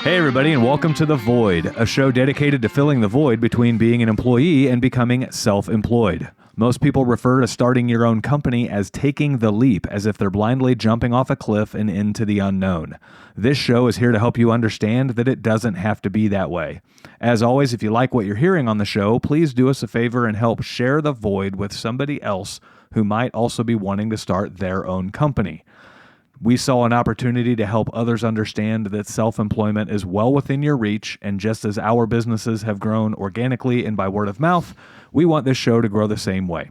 Hey everybody, and welcome to The Void, a show dedicated to filling the void between being an employee and becoming self-employed. Most people refer to starting your own company as taking the leap, as if they're blindly jumping off a cliff and into the unknown. This show is here to help you understand that it doesn't have to be that way. As always, if you like what you're hearing on the show, please do us a favor and help share The Void with somebody else who might also be wanting to start their own company. We saw an opportunity to help others understand that self-employment is well within your reach, and just as our businesses have grown organically and by word of mouth, we want this show to grow the same way.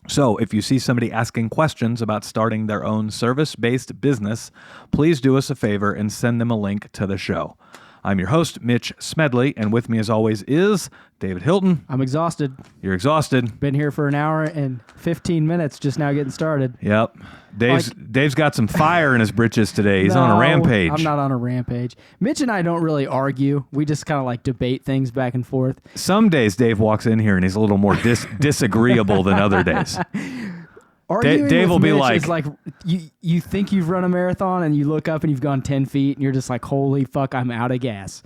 So if you see somebody asking questions about starting their own service-based business, please do us a favor and send them a link to the show. I'm your host, Mitch Smedley, and with me as always is David Hilton. I'm exhausted. You're exhausted. Been here for an hour and 15 minutes, just now getting started. Yep. Dave's got some fire in his britches today. He's on a rampage. I'm not on a rampage. Mitch and I don't really argue. We just kind of like debate things back and forth. Some days Dave walks in here and he's a little more disagreeable than other days. Dave will be like, is like you think you've run a marathon and you look up and you've gone 10 feet and you're just like, holy fuck, I'm out of gas.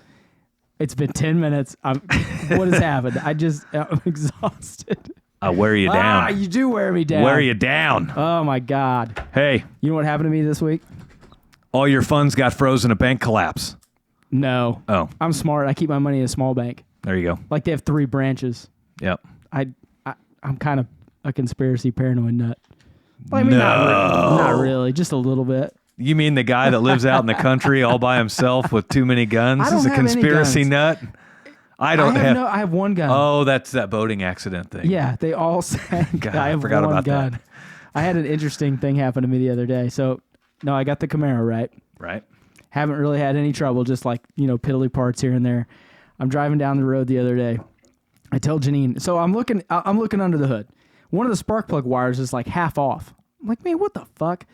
It's been 10 minutes. What has happened? I'm exhausted. I wear you down. You do wear me down. Wear you down. Oh my God. Hey. You know what happened to me this week? All your funds got frozen in a bank collapse. No. Oh. I'm smart. I keep my money in a small bank. There you go. Like they have 3 branches. Yep. I'm kind of a conspiracy paranoid nut. Well, I mean, no. Not really. Just a little bit. You mean the guy that lives out in the country all by himself with too many guns is a conspiracy nut? I have one gun. Oh, that's that boating accident thing. Yeah, they all said God, I have forgot one about gun. that. I had an interesting thing happen to me the other day. So, no, I got the Camaro, right? Right. Haven't really had any trouble, just like, piddly parts here and there. I'm driving down the road the other day. I tell Janine, so I'm looking under the hood. One of the spark plug wires is like half off. I'm like, man, what the fuck?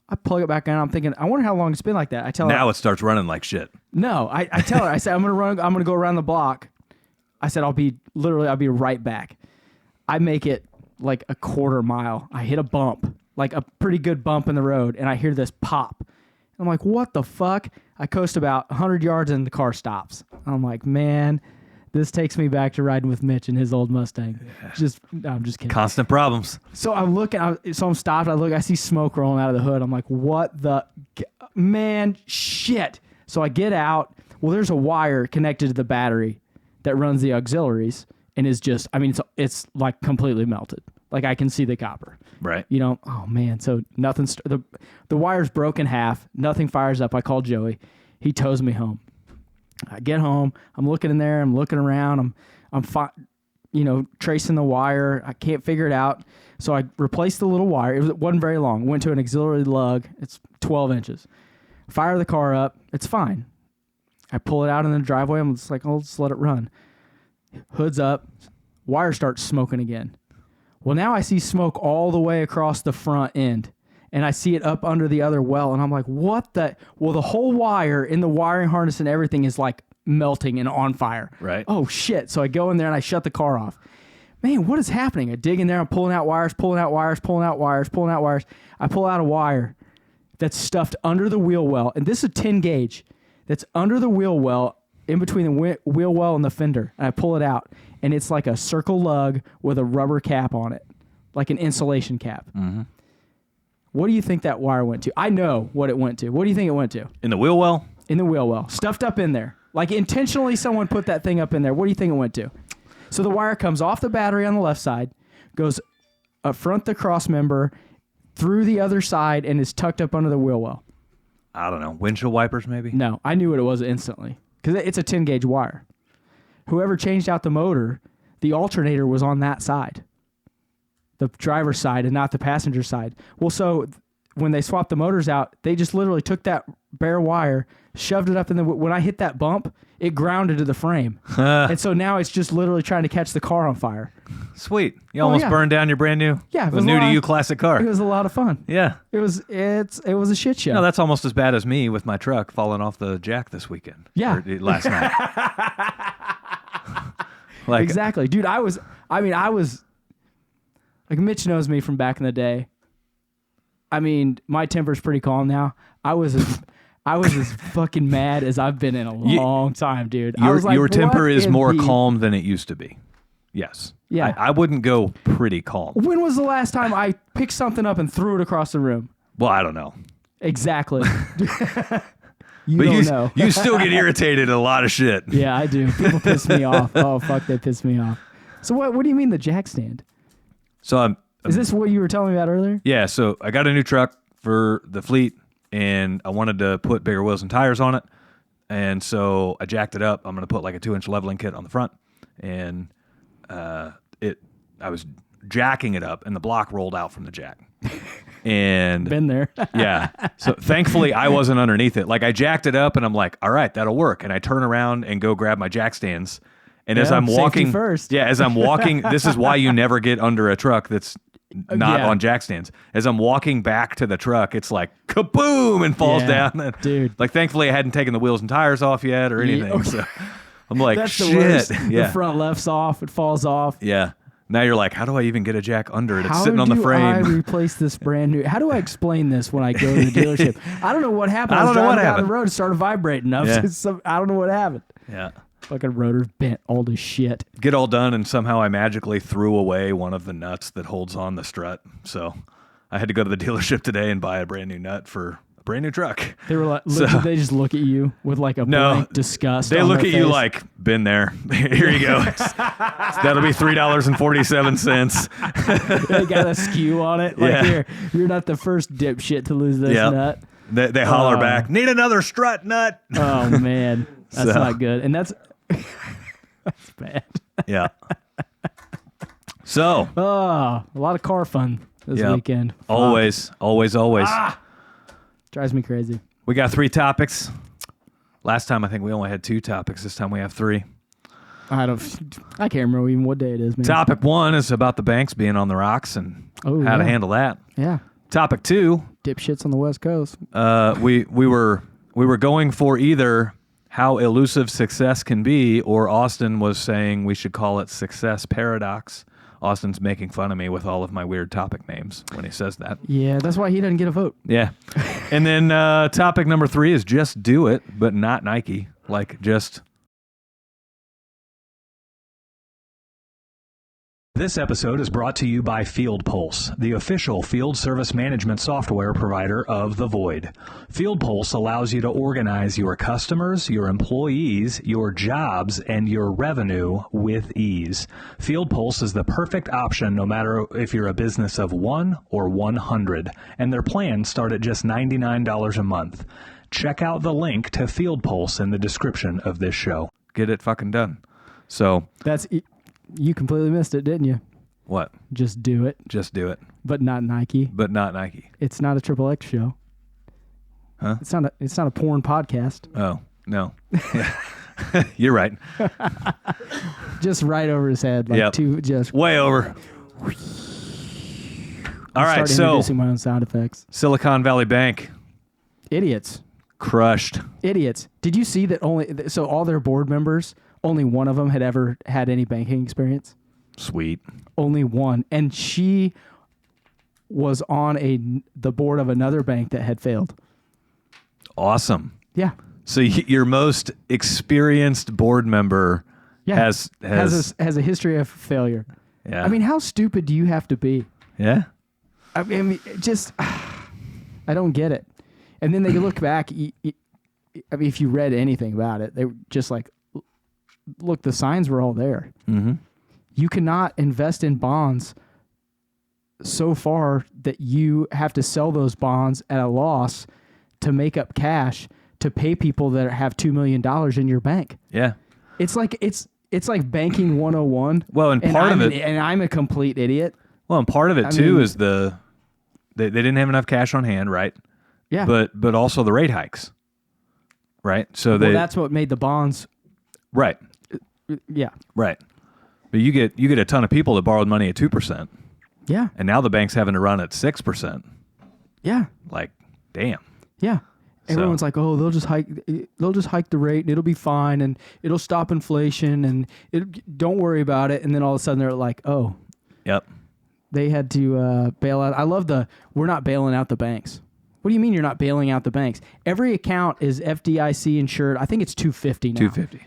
I plug it back in. I'm thinking, I wonder how long it's been like that. I tell her. Now it starts running like shit. No, I tell her, I said, I'm going to go around the block. I said, I'll be right back. I make it like a quarter mile. I hit a bump, like a pretty good bump in the road, and I hear this pop. I'm like, what the fuck? I coast about 100 yards and the car stops. I'm like, man, this takes me back to riding with Mitch in his old Mustang. Yeah. I'm just kidding. Constant problems. So I'm looking, I'm stopped. I see smoke rolling out of the hood. I'm like, what the, man, shit. So I get out. Well, there's a wire connected to the battery that runs the auxiliaries and is just, it's like completely melted. Like I can see the copper. Right. Oh man. So nothing's, the wire's broke in half. Nothing fires up. I call Joey. He tows me home. I get home. I'm looking in there. I'm looking around. I'm tracing the wire. I can't figure it out. So I replaced the little wire. It wasn't very long. Went to an auxiliary lug. It's 12 inches. Fire the car up. It's fine. I pull it out in the driveway. I'm just like, I'll just let it run. Hood's up. Wire starts smoking again. Well, now I see smoke all the way across the front end. And I see it up under the other well. And I'm like, what the? Well, the whole wire in the wiring harness and everything is like melting and on fire. Right. Oh, shit. So I go in there and I shut the car off. Man, what is happening? I dig in there. I'm pulling out wires. I pull out a wire that's stuffed under the wheel well. And this is a 10 gauge that's under the wheel well, in between the wheel well and the fender. And I pull it out. And it's like a circle lug with a rubber cap on it, like an insulation cap. Mm-hmm. What do you think that wire went to? I know what it went to. What do you think it went to? In the wheel well? In the wheel well. Stuffed up in there. Like intentionally someone put that thing up in there. What do you think it went to? So the wire comes off the battery on the left side, goes up front the cross member, through the other side, and is tucked up under the wheel well. I don't know. Windshield wipers maybe? No. I knew what it was instantly. Because it's a 10 gauge wire. Whoever changed out the motor, the alternator was on that side. The driver's side and not the passenger side. Well, so when they swapped the motors out, they just literally took that bare wire, shoved it up in the... When I hit that bump, it grounded to the frame. And so now it's just literally trying to catch the car on fire. Sweet. You almost burned down your brand new, new to you classic car. It was a lot of fun. Yeah. It was a shit show. No, that's almost as bad as me with my truck falling off the jack this weekend. Yeah. Last night. Exactly. Dude, I was... Like, Mitch knows me from back in the day. I mean, my temper's pretty calm now. I was I was as fucking mad as I've been in a long time, dude. I was like, Your temper what is in more the- calm than it used to be. Yes. Yeah. I wouldn't go pretty calm. When was the last time I picked something up and threw it across the room? Well, I don't know. Exactly. You But don't know. you still get irritated at a lot of shit. Yeah, I do. People piss me off. Oh, fuck, they piss me off. So what do you mean the jack stand? So Is this what you were telling me about earlier? yeah, so I got a new truck for the fleet, and I wanted to put bigger wheels and tires on it. And so I jacked it up. I'm going to put like a 2-inch leveling kit on the front. And I was jacking it up, and the block rolled out from the jack. And Been there. yeah. So thankfully I wasn't underneath it. Like I jacked it up and I'm like, all right, that'll work. And I turn around and go grab my jack stands. And as Yeah, I'm safety walking first. Yeah, as I'm walking, this is why you never get under a truck that's not Yeah. on jack stands. As I'm walking back to the truck, it's like kaboom and falls Yeah, down. And, dude. like thankfully I hadn't taken the wheels and tires off yet or anything. okay. So I'm like, That's shit. the worst. Yeah. The front left's off. It falls off. Yeah. Now you're like, how do I even get a jack under it? It's How sitting on the do frame. I replace this brand new? How do I explain this when I go to the dealership? I don't know what happened. I I was don't know what driving down happened. the road, it started vibrating. I don't know what happened. Yeah. Fucking rotor's bent all to shit. Get all done, and somehow I magically threw away one of the nuts that holds on the strut. So I had to go to the dealership today and buy a brand new nut for a brand new truck. They were like, So- did they just look at you with like a No, blank disgust? They on look their at you face? like, been there. Here you go. That'll be $3.47. They got a skew on it. Like, Yeah. here, you're not the first dipshit to lose this Yep. nut. They holler back, need another strut nut. Oh man, that's So- not good. And that's bad. Yeah. So, Oh, a lot of car fun this Yep. weekend. Fuck. always. Drives me crazy. We got 3 topics. Last time, I think we only had 2 topics. This time we have 3. I can't remember even what day it is, man. Topic 1 is about the banks being on the rocks and Oh, how to yeah. handle that. Yeah. Topic 2, Dipshits on the West Coast. we were going for either how elusive success can be, or Austin was saying we should call it success paradox. Austin's making fun of me with all of my weird topic names when he says that. Yeah, that's why he doesn't get a vote. Yeah. And then topic number 3 is just do it, but not Nike. Like just. This episode is brought to you by Field Pulse, the official field service management software provider of The Void. Field Pulse allows you to organize your customers, your employees, your jobs, and your revenue with ease. Field Pulse is the perfect option no matter if you're a business of 1 or 100, and their plans start at just $99 a month. Check out the link to Field Pulse in the description of this show. Get it fucking done. So, You completely missed it, didn't you? what? Just do it, Just do it, but not Nike. but not Nike. It's not a Triple X show. Huh? It's not a porn podcast. Oh, no. You're right. Just right over his head, like Yep. just. Way over. All right, Start so introducing my own sound effects. Silicon Valley Bank Idiots. crushed. Idiots. Did you see that all their board members, only one of them had ever had any banking experience? Sweet. Only one. And she was on the board of another bank that had failed. Awesome. Yeah. So your most experienced board member Yeah. has a history of failure. yeah. I mean, how stupid do you have to be? yeah. I mean, just, I don't get it. And then they look back. I mean, if you read anything about it, they were just like, look, the signs were all there. Mm-hmm. You cannot invest in bonds so far that you have to sell those bonds at a loss to make up cash to pay people that have $2 million in your bank. Yeah. It's like banking 101. Well, and part of it, and I'm a complete idiot. well, and part of it I too mean- is they didn't have enough cash on hand, right? Yeah. But also the rate hikes, right? So well, that's what made the bonds. right, Yeah. right. But you get a ton of people that borrowed money at 2%, Yeah. and now the bank's having to run at 6%. Yeah. Like, damn. Yeah. Everyone's like, oh, they'll just hike the rate and it'll be fine and it'll stop inflation and don't worry about it. And then all of a sudden they're like, oh, Yep. they had to bail out. I love we're not bailing out the banks. What do you mean you're not bailing out the banks? Every account is FDIC insured. I think it's $250 now. $250.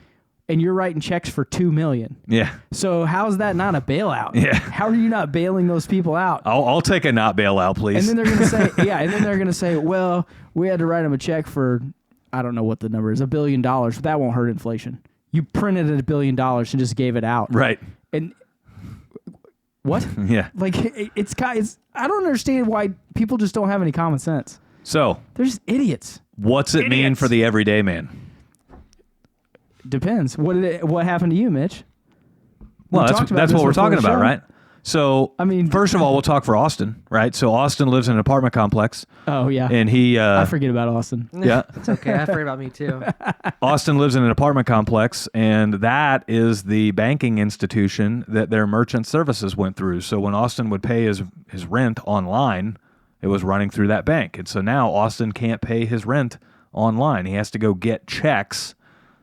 And you're writing checks for $2 million. Yeah. So how's that not a bailout? Yeah. How are you not bailing those people out? I'll take a not bailout, please. And then they're going to say, and then they're going to say, well, we had to write them a check for, I don't know what the number is, $1 billion, but that won't hurt inflation. You printed $1 billion and just gave it out. Right. And what? Yeah. Like it's I don't understand why people just don't have any common sense. So They're just idiots. what's it mean for the everyday man? Depends. What happened to you, Mitch? Well, that's what we're talking about, right? So, I mean, first of all, we'll talk for Austin, right? So Austin lives in an apartment complex. Oh yeah. And he I forget about Austin. Yeah. It's okay. I forget about me too. Austin lives in an apartment complex, and that is the banking institution that their merchant services went through. So when Austin would pay his rent online, it was running through that bank. And so now Austin can't pay his rent online. He has to go get checks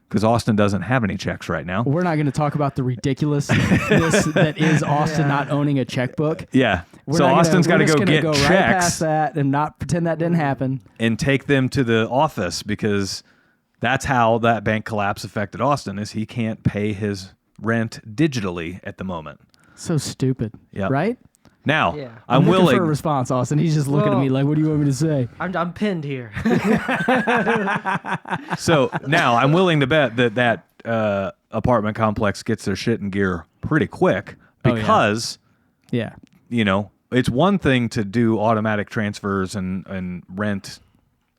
because Austin doesn't have any checks right now. We're not going to talk about the ridiculousness that is Austin not owning a checkbook. Yeah. So Austin's got to go get checks. Right past that and not pretend that didn't happen. And take them to the office, because that's how that bank collapse affected Austin, is he can't pay his rent digitally at the moment. So stupid. Yep. Right? Now, Yeah. I'm looking willing for a response, Austin. He's just looking at me like, what do you want me to say? I'm pinned here. So now I'm willing to bet that apartment complex gets their shit in gear pretty quick, because Yeah. it's one thing to do automatic transfers and rent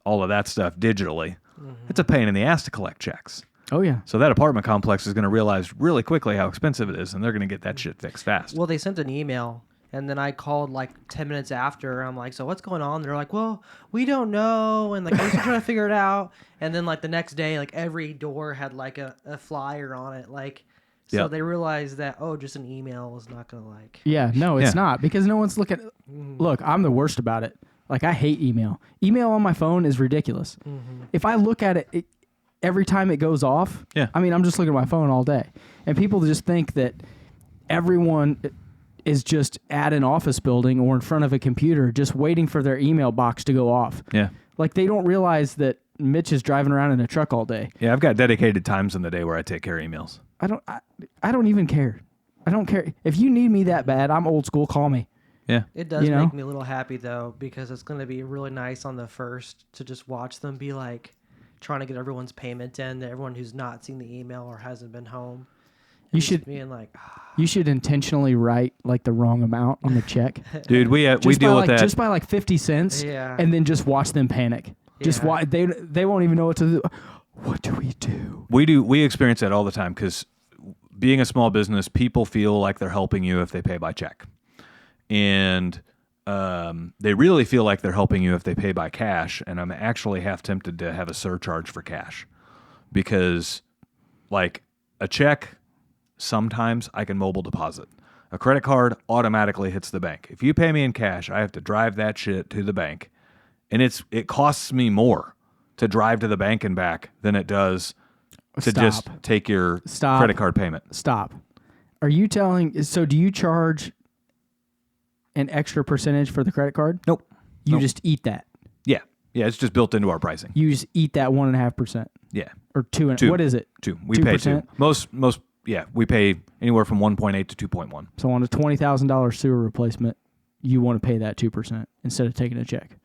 all of that stuff digitally. It's a pain in the ass to collect checks. Oh yeah. So that apartment complex is going to realize really quickly how expensive it is, and they're going to get that shit fixed fast. Well, they sent an email, and then I called like 10 minutes after. I'm like, so what's going on? They're like, well, we don't know. And like, we're still trying to figure it out. And then like the next day, like every door had like a flyer on it. Like, so they realized that, just an email is not going to like. Yeah, no, it's not, because no one's looking. Look, I'm the worst about it. Like, I hate email. Email on my phone is ridiculous. If I look at it, every time it goes off, I mean, I'm just looking at my phone all day. And people just think that everyone is just at an office building or in front of a computer just waiting for their email box to go off. Yeah. Like, they don't realize that Mitch is driving around in a truck all day. Yeah, I've got dedicated times in the day where I take care of emails. I don't even care. I don't care. If you need me that bad, I'm old school, call me. Yeah. It does make me a little happy, though, because it's going to be really nice on the first to just watch them be like trying to get everyone's payment in, everyone who's not seen the email or hasn't been home. You should being like, you should intentionally write like the wrong amount on the check. Dude, we deal with that. Just by like 50 cents, and then just watch them panic. Just watch. They won't even know what to do. What do we do? We experience that all the time, because being a small business, people feel like they're helping you if they pay by check. And they really feel like they're helping you if they pay by cash. And I'm actually half tempted to have a surcharge for cash, because like a check, sometimes I can mobile deposit. A credit card automatically hits the bank. If you pay me in cash, I have to drive that shit to the bank. And it costs me more to drive to the bank and back than it does to just take your credit card payment. Stop. Are you telling? So do you charge an extra percentage for the credit card? Nope. You just eat that. Yeah. Yeah, it's just built into our pricing. You just eat that 1.5%. Yeah. Or 2. What is it? 2. We pay 2. Most we pay anywhere from 1.8 to 2.1. So on a $20,000 sewer replacement, you want to pay that 2% instead of taking a check.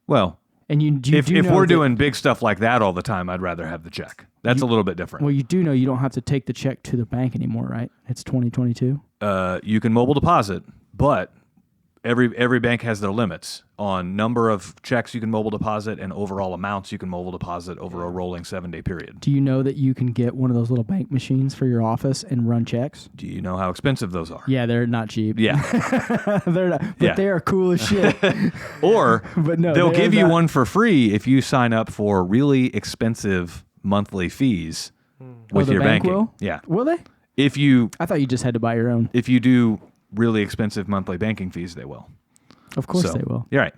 Well, and if we're doing big stuff like that all the time, I'd rather have the check. That's a little bit different. Well, you do know you don't have to take the check to the bank anymore, right? It's 2022. You can mobile deposit, but every bank has their limits on number of checks you can mobile deposit and overall amounts you can mobile deposit over a rolling 7-day period. Do you know that you can get one of those little bank machines for your office and run checks? Do you know how expensive those are? Yeah, they're not cheap. Yeah. They're not, but they are cool as shit. Or but no, they'll give you one for free if you sign up for really expensive monthly fees with your bank banking. Will? Yeah. Will they? I thought you just had to buy your own. If you do really expensive monthly banking fees, they will. Of course they will. You're right.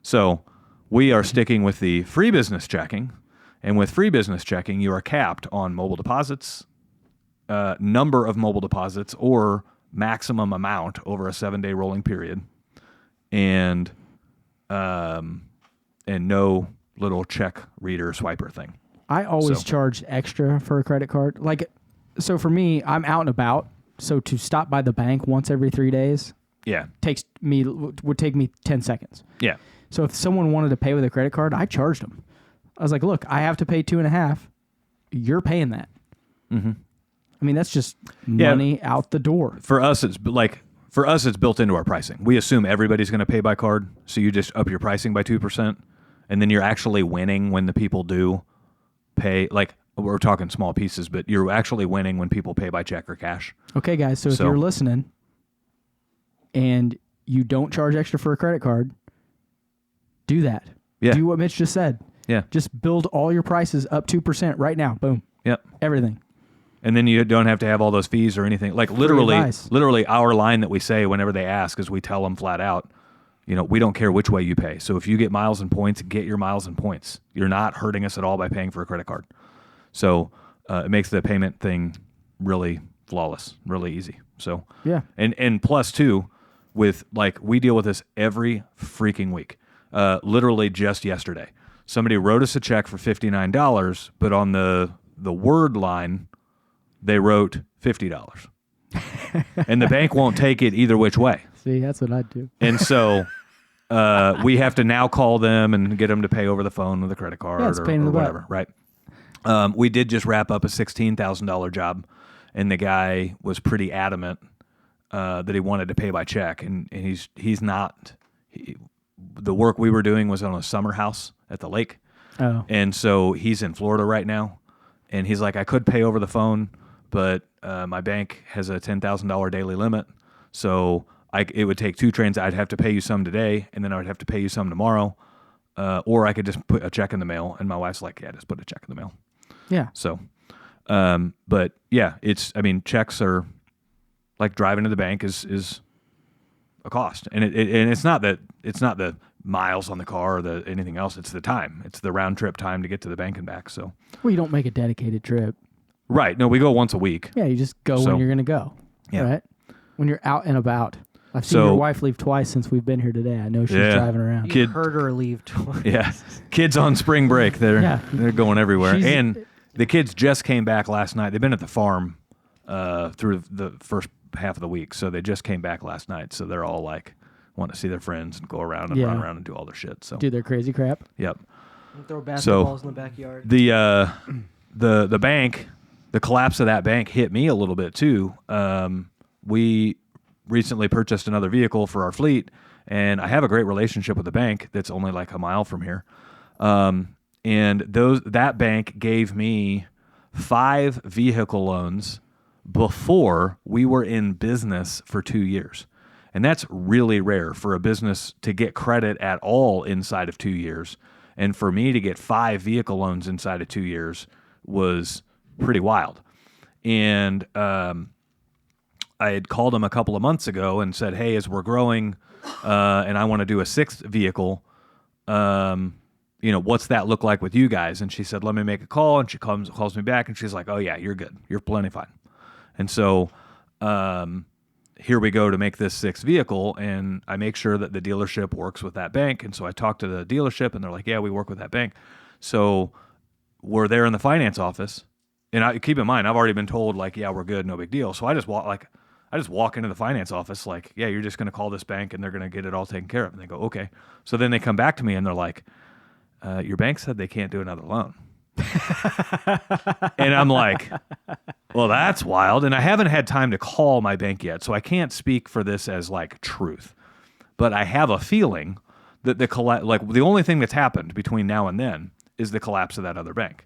So we are sticking with the free business checking. And with free business checking, you are capped on mobile deposits, number of mobile deposits, or maximum amount over a 7-day rolling period. And no little check reader swiper thing. I always So- charge extra for a credit card. Like, so for me, I'm out and about. So to stop by the bank once every 3 days Yeah. would take me 10 seconds. Yeah. So if someone wanted to pay with a credit card, I charged them. I was like, look, I have to pay 2.5. You're paying that. Mm-hmm. I mean, that's just money out the door. For us, it's built into our pricing. We assume everybody's going to pay by card, so you just up your pricing by 2%, and then you're actually winning when the people do pay. Like, we're talking small pieces, but you're actually winning when people pay by check or cash. Okay, guys. So if you're listening and you don't charge extra for a credit card, do that. Yeah. Do what Mitch just said. Yeah. Just build all your prices up 2% right now. Boom. Yep. Everything. And then you don't have to have all those fees or anything. Like literally advice. our line that we say whenever they ask is we tell them flat out, we don't care which way you pay. So if you get miles and points, get your miles and points. You're not hurting us at all by paying for a credit card. So it makes the payment thing really flawless, really easy. So Yeah. and plus too, with we deal with this every freaking week. Literally just yesterday, somebody wrote us a check for $59, but on the word line, they wrote $50, and the bank won't take it either which way. See, that's what I'd do. And so we have to now call them and get them to pay over the phone with a credit card it's a or pain in the butt. whatever, right? We did just wrap up a $16,000 job, and the guy was pretty adamant that he wanted to pay by check, and he's not. The work we were doing was on a summer house at the lake, and so he's in Florida right now, and he's like, I could pay over the phone, but my bank has a $10,000 daily limit, so it would take 2 trains. I'd have to pay you some today, and then I would have to pay you some tomorrow, or I could just put a check in the mail. And my wife's like, yeah, just put a check in the mail. Yeah. So, but yeah, checks are like driving to the bank is a cost, and it's not the miles on the car or anything else. It's the time. It's the round trip time to get to the bank and back. So, Well, you don't make a dedicated trip. right. No, we go once a week. Yeah, you just go when you're going to go. Yeah. Right? When you're out and about. I've seen So- your wife leave twice since we've been here today. I know she's Yeah. driving around. You Kid- heard her leave twice. Yeah. Kids on spring break. They're going everywhere. She's- And the kids just came back last night. They've been at the farm through the first half of the week. So they just came back last night. So they're all like want to see their friends and go around and run around and do all their shit. So Do their crazy crap. yep. And throw basketballs in the backyard. The bank, the collapse of that bank hit me a little bit too. We recently purchased another vehicle for our fleet, and I have a great relationship with the bank that's only like a mile from here. And that bank gave me 5 vehicle loans before we were in business for 2 years. And that's really rare for a business to get credit at all inside of 2 years. And for me to get 5 vehicle loans inside of 2 years was pretty wild. And I had called them a couple of months ago and said, hey, as we're growing and I want to do a 6th vehicle, what's that look like with you guys? And she said, let me make a call. And she calls me back, and she's like, oh, yeah, you're good. You're plenty fine. And so here we go to make this 6th vehicle, and I make sure that the dealership works with that bank. And so I talk to the dealership, and they're like, yeah, we work with that bank. So we're there in the finance office, and keep in mind, I've already been told, like, yeah, we're good, no big deal. So I just walk into the finance office like, yeah, you're just going to call this bank, and they're going to get it all taken care of. And they go, okay. So then they come back to me, and they're like, your bank said they can't do another loan. And I'm like, well, that's wild. And I haven't had time to call my bank yet, so I can't speak for this as like truth. But I have a feeling that the only thing that's happened between now and then is the collapse of that other bank.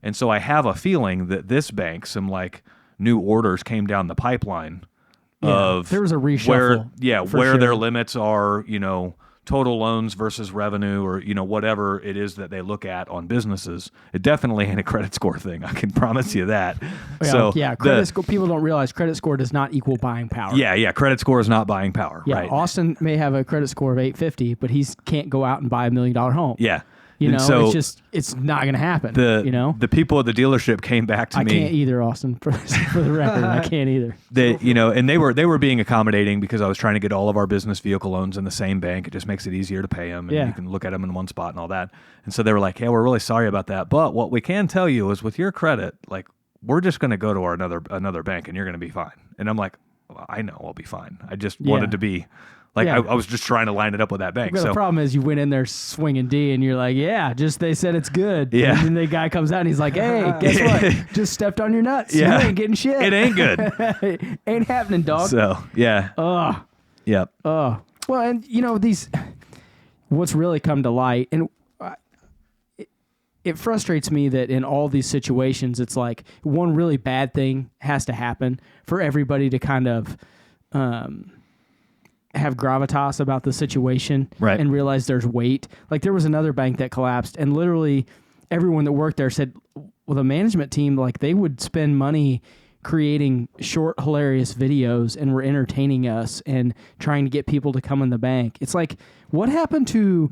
And so I have a feeling that this bank, some like new orders came down the pipeline of there was a reshuffle. Where their limits are, total loans versus revenue, or whatever it is that they look at on businesses. It definitely ain't a credit score thing. I can promise you that. Credit score. People don't realize credit score does not equal buying power. Yeah. Credit score is not buying power. Yeah, right. Austin may have a credit score of 850, but he can't go out and buy $1 million home. Yeah. You know, so it's not going to happen. The people at the dealership came back to I me. can't either, Austin. For the record, I can't either. And they were being accommodating because I was trying to get all of our business vehicle loans in the same bank. It just makes it easier to pay them, and you can look at them in one spot and all that. And so they were like, "Hey, we're really sorry about that, but what we can tell you is with your credit, like we're just going to go to our another bank, and you're going to be fine." And I'm like, well, "I know I'll be fine. I just wanted to be." Like I was just trying to line it up with that bank. But the problem is you went in there swinging D and you're like, yeah, just they said it's good. Yeah. And then the guy comes out and he's like, hey, guess what? Just stepped on your nuts. Yeah. You ain't getting shit. It ain't good. Ain't happening, dog. So, yeah. Yep. Well, and what's really come to light, and it frustrates me that in all these situations, it's like one really bad thing has to happen for everybody to kind of have gravitas about the situation and realize there's weight. Like there was another bank that collapsed, and literally everyone that worked there said, well, the management team, like they would spend money creating short, hilarious videos and were entertaining us and trying to get people to come in the bank. It's like, what happened to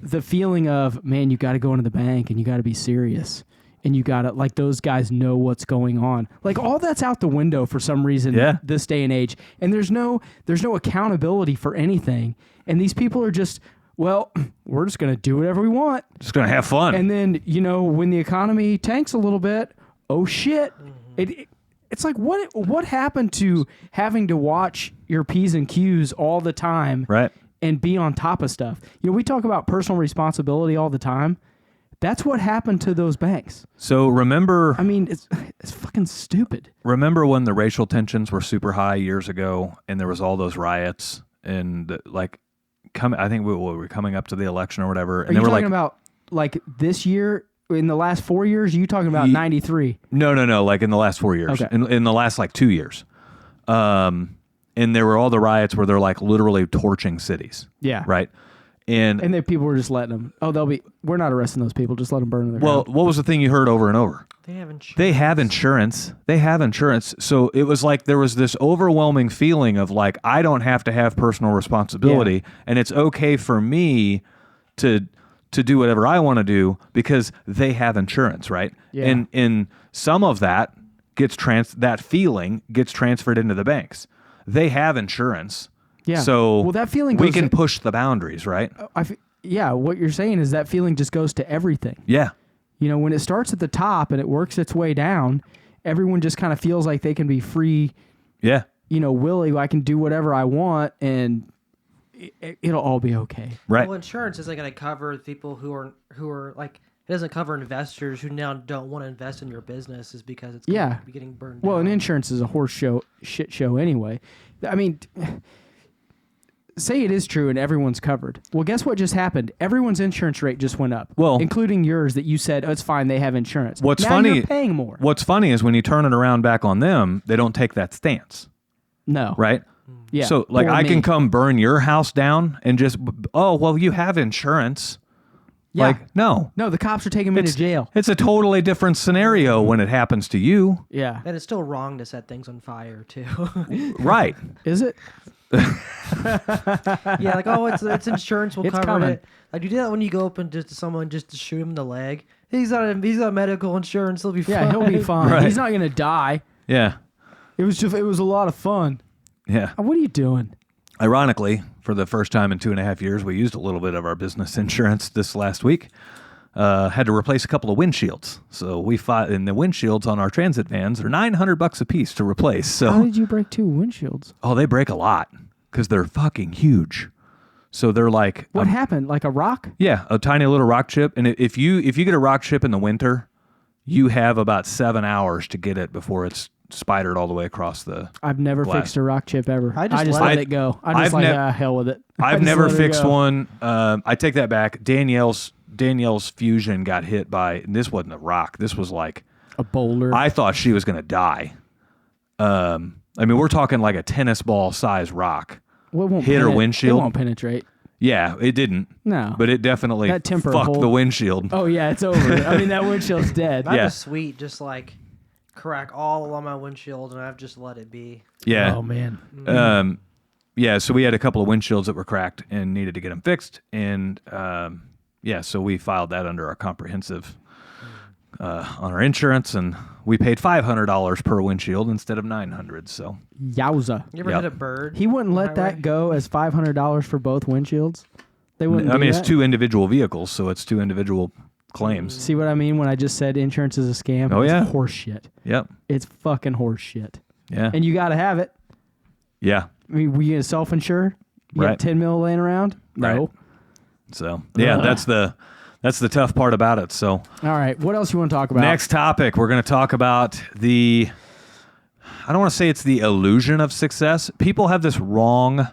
the feeling of, man, you got to go into the bank and you got to be serious. And you got to, like, those guys know what's going on. Like, all that's out the window for some reason this day and age. And there's no accountability for anything. And these people are just, well, we're just going to do whatever we want. Just going to have fun. And then, when the economy tanks a little bit, oh, shit. It's like, what happened to having to watch your P's and Q's all the time and be on top of stuff? We talk about personal responsibility all the time. That's what happened to those banks. So remember... I mean, it's fucking stupid. Remember when the racial tensions were super high years ago and there was all those riots and I think we were coming up to the election or whatever. And Are you they were talking about like this year, in the last 4 years? Are you talking about 93? No. Like in the last 4 years. Okay. In the last 2 years. And there were all the riots where they're like literally torching cities. Yeah. Right? And then people were just letting them. Oh, we're not arresting those people. Just let them burn in their house. What was the thing you heard over and over? They have insurance. They have insurance. So it was like there was this overwhelming feeling of like, I don't have to have personal responsibility, and it's okay for me to do whatever I want to do because they have insurance, right? Yeah. And some of that that feeling gets transferred into the banks. They have insurance. Yeah. So that feeling we can push the boundaries, right? What you're saying is that feeling just goes to everything. Yeah. When it starts at the top and it works its way down, everyone just kind of feels like they can be free. Yeah. Willy, I can do whatever I want and it'll all be okay. Right. Well, insurance isn't going to cover people who are like, it doesn't cover investors who now don't want to invest in your business is because it's going to be getting burned down. Well, and insurance is a shit show anyway. I mean, say it is true and everyone's covered. Well, guess what just happened? Everyone's insurance rate just went up. Well, including yours that you said, oh, it's fine, they have insurance. What's now funny? You're paying more. What's funny is when you turn it around back on them, they don't take that stance. No. Right? Yeah. So, like, I can come burn your house down and just, oh, well, you have insurance. Yeah. Like, no. No, the cops are taking me to jail. It's a totally different scenario when it happens to you. Yeah. And it's still wrong to set things on fire, too. Right. Is it? Yeah, like, oh, it's insurance will It's cover coming. it. Like, you do that when you go up and just to someone just to shoot him in the leg. He's got medical insurance. He'll be fine. Yeah, he'll be fine. Right. He's not going to die. Yeah. It was a lot of fun. Yeah. What are you doing? Ironically, for the first time in 2.5 years, we used a little bit of our business insurance this last week. Had to replace a couple of windshields. So we fought, and the windshields on our transit vans are $900 a piece to replace. So how did you break 2 windshields? Oh, they break a lot because they're fucking huge. So they're like what happened? Like a rock? Yeah, a tiny little rock chip. And if you get a rock chip in the winter, you have about 7 hours to get it before it's spidered all the way across the I've never glass. fixed a rock chip ever. I just just let it go. I'm just hell with it. I've never fixed one. I take that back. Danielle's Fusion got hit by, and this wasn't a rock. This was like a boulder. I thought she was going to die. I mean, we're talking like a tennis ball size rock. Well, it won't hit her windshield. It won't penetrate. Yeah, it didn't. No. But it definitely That temper fucked hold- the windshield. Oh, yeah, it's over. I mean, that windshield's dead. Mine Yeah. was sweet, just like crack all along my windshield, and I've just let it be. Yeah. Oh, man. Yeah, so we had a couple of windshields that were cracked and needed to get them fixed. And yeah, so we filed that under our comprehensive on our insurance, and we paid $500 per windshield instead of $900. So Yowza. You ever Yep. hit a bird? He wouldn't on the let that highway? go as $500 for both windshields. They wouldn't. I do mean, that? it's 2 individual vehicles, so it's 2 individual claims. See what I mean when I just said insurance is a scam? Oh, It's yeah. horse shit. Yep. It's fucking horse shit. Yeah. And you got to have it. Yeah. I mean, we get self-insure. You Right. got 10 mil laying around? No. Right. So yeah, that's the tough part about it. So All right. What else you want to talk about? next topic, we're going to talk about I don't want to say it's the illusion of success. People have this wrong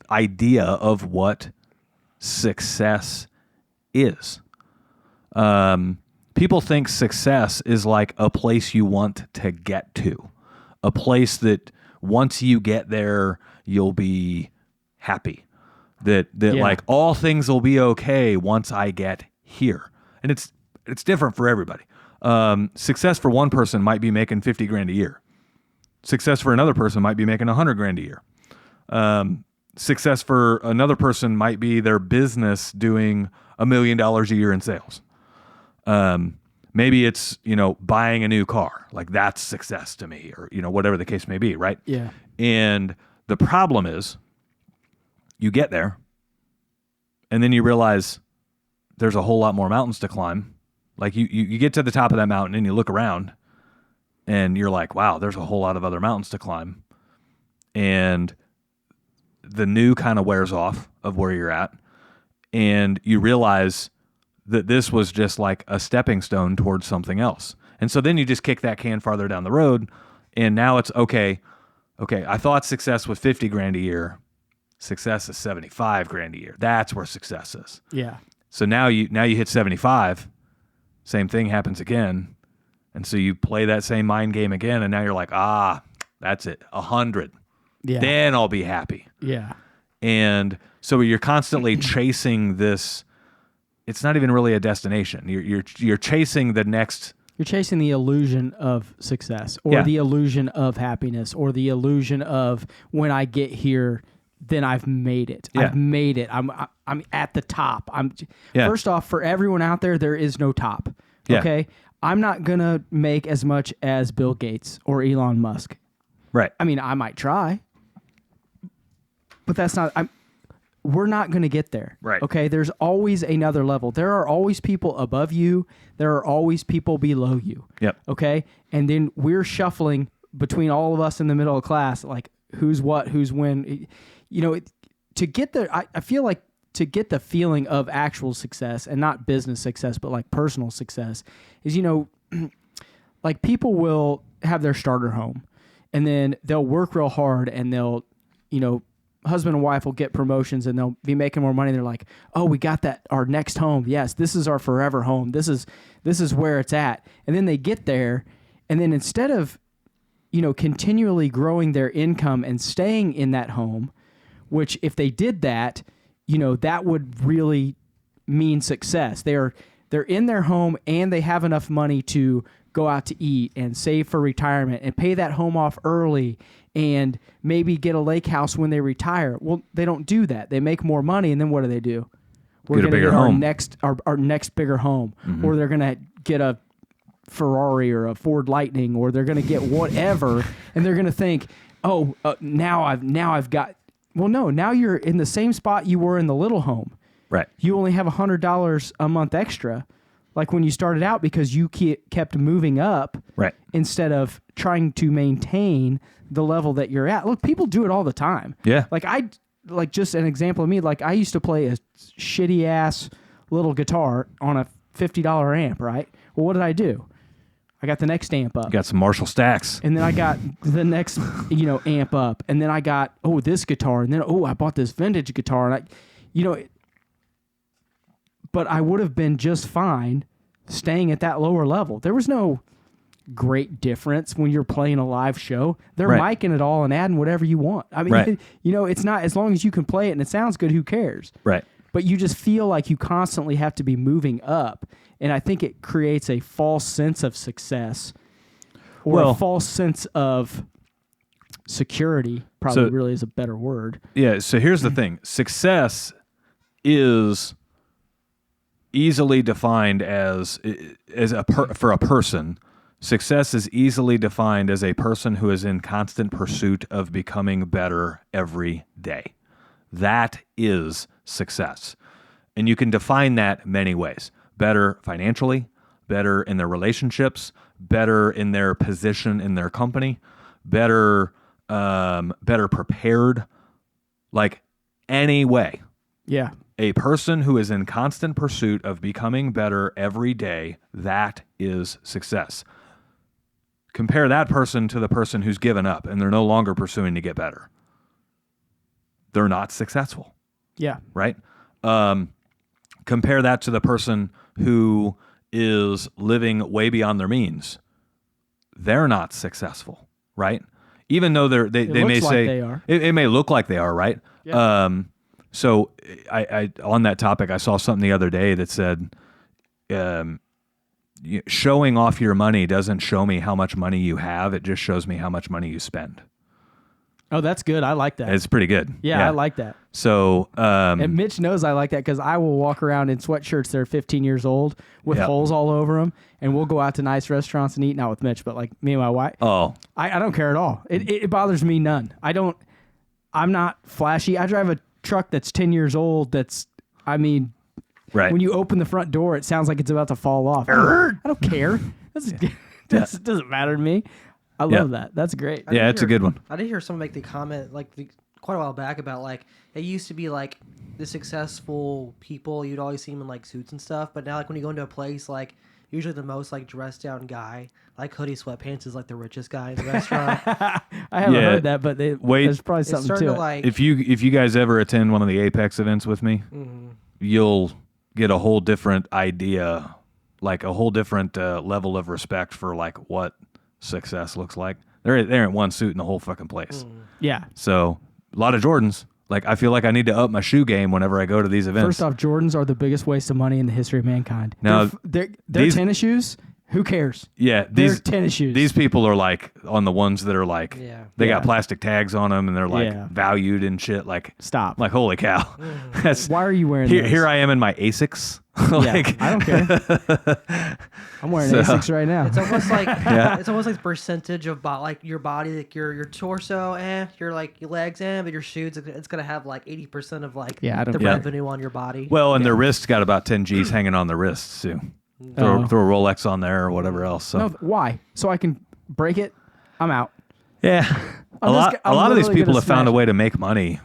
idea of what success is. People think success is like a place you want to get to, a place that once you get there, you'll be happy. That Yeah. like all things will be okay once I get here. And it's different for everybody. Success for one person might be making 50 grand a year. Success for another person might be making 100 grand a year. Success for another person might be their business doing $1 million a year in sales. Maybe it's, buying a new car. Like that's success to me, or, whatever the case may be. Right. Yeah. And the problem is, you get there, and then you realize there's a whole lot more mountains to climb. Like you get to the top of that mountain and you look around and you're like, wow, there's a whole lot of other mountains to climb. And the new kind of wears off of where you're at. And you realize that this was just like a stepping stone towards something else. And so then you just kick that can farther down the road. And now it's okay, I thought success was 50 grand a year. Success is 75 grand a year. That's where success is. Yeah. So now you hit 75, same thing happens again. And so you play that same mind game again, and now you're like, that's it, 100. Yeah. Then I'll be happy. Yeah. And so you're constantly chasing this. It's not even really a destination. You're chasing the next. You're chasing the illusion of success, or Yeah. the illusion of happiness, or the illusion of when I get here, then I've made it. Yeah. I've made it. I'm at the top. Yeah. First off, for everyone out there is no top. Yeah. Okay? I'm not going to make as much as Bill Gates or Elon Musk. Right. I mean, I might try. But that's not we're not going to get there. Right. Okay? There's always another level. There are always people above you. There are always people below you. Yep. Okay? And then we're shuffling between all of us in the middle of class, like who's what, who's when. To get the, I feel like to get the feeling of actual success, and not business success, but like personal success, is, like people will have their starter home, and then they'll work real hard, and they'll, husband and wife will get promotions, and they'll be making more money. And they're like, oh, we got our next home. Yes, this is our forever home. This is where it's at. And then they get there, and then instead of, continually growing their income and staying in that home, which if they did that, that would really mean success. They're in their home, and they have enough money to go out to eat and save for retirement and pay that home off early and maybe get a lake house when they retire. Well, they don't do that. They make more money, and then what do? We're Get a gonna bigger get our home. next bigger home, or they're gonna get a Ferrari or a Ford Lightning, or they're gonna get whatever, and they're gonna think, now I've got. Well, no, now you're in the same spot you were in the little home. Right. You only have $100 a month extra, like when you started out, because you kept moving up, Right. instead of trying to maintain the level that you're at. Look, people do it all the time. Yeah. Like just an example of me, like I used to play a shitty ass little guitar on a $50 amp, right? Well, what did I do? I got the next amp up. Got some Marshall stacks. And then I got the next, amp up. And then I got, this guitar. And then, I bought this vintage guitar. And but I would have been just fine staying at that lower level. There was no great difference when you're playing a live show. They're Right. micing it all and adding whatever you want. I mean, Right. it's not, as long as you can play it and it sounds good, who cares? Right. But you just feel like you constantly have to be moving up. And I think it creates a false sense of success, or a false sense of security, probably really is a better word. Yeah. So here's the thing. Success is easily defined for a person. Success is easily defined as a person who is in constant pursuit of becoming better every day. That is success. And you can define that many ways. Better financially, better in their relationships, better in their position in their company, better prepared, like any way. Yeah. A person who is in constant pursuit of becoming better every day, that is success. Compare that person to the person who's given up and they're no longer pursuing to get better. They're not successful. Yeah. Right? Compare that to the person who is living way beyond their means. They're not successful, right? Even though they may looks like say they are. It may look like they are, right? Yeah. So I on that topic, I saw something the other day that said, showing off your money doesn't show me how much money you have. It just shows me how much money you spend. Oh, that's good. I like that. It's pretty good. Yeah, I like that. So, and Mitch knows I like that because I will walk around in sweatshirts that are 15 years old with holes all over them, and we'll go out to nice restaurants and eat. Not with Mitch, but like me and my wife. Oh, I don't care at all. It bothers me none. I'm not flashy. I drive a truck that's 10 years old. right. When you open the front door, it sounds like it's about to fall off. I don't care. That doesn't matter to me. I love that. That's great. Yeah, it's a good one. I did hear someone make the comment quite a while back about like it used to be like the successful people, you'd always see them in like suits and stuff, but now like when you go into a place, like usually the most like dressed down guy, like hoodie sweatpants, is like the richest guy in the restaurant. I haven't heard that, but there's probably something to it. Like, if you guys ever attend one of the Apex events with me, you'll get a whole different idea, like a whole different level of respect for like what success looks like. There ain't one suit in the whole fucking place. Yeah. So a lot of Jordans. Like I feel like I need to up my shoe game whenever I go to these events. First off, Jordans are the biggest waste of money in the history of mankind. Now, they're these tennis shoes. Who cares? Yeah, they're tennis shoes. These people are like on the ones that are like they got Yeah. plastic tags on them and they're like Yeah. valued and shit. Like Stop. Like holy cow. That's, Why are you wearing here? those? Here I am in my Asics. Like, I don't care. I'm wearing Asics right now. it's almost like it's almost like percentage of like your body, like your torso, your like your legs, but your shoes, it's gonna have like 80% of like I don't the care. revenue on your body. well, and their wrists got about 10 G's hanging on the wrists too. Throw a Rolex on there or whatever else. So No, why? So I can break it? I'm out. yeah, a I'm lot of these literally people gonna have found a smash way to make money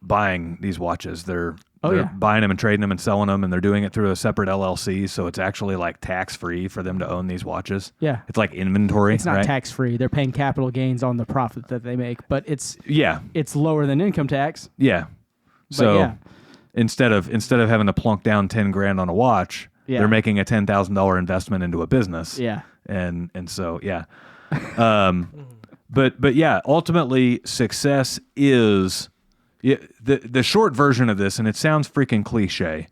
buying these watches. They're yeah. buying them and trading them and selling them, and they're doing it through a separate LLC, so it's actually like tax free for them to own these watches. Yeah. It's like inventory. It's not right? tax free. They're paying capital gains on the profit that they make, but it's Yeah, lower than income tax. yeah. So yeah. instead of having to plunk down 10 grand on a watch, Yeah. they're making a $10,000 investment into a business. Yeah. And so yeah. But yeah, ultimately success is the short version of this, and it sounds freaking cliche.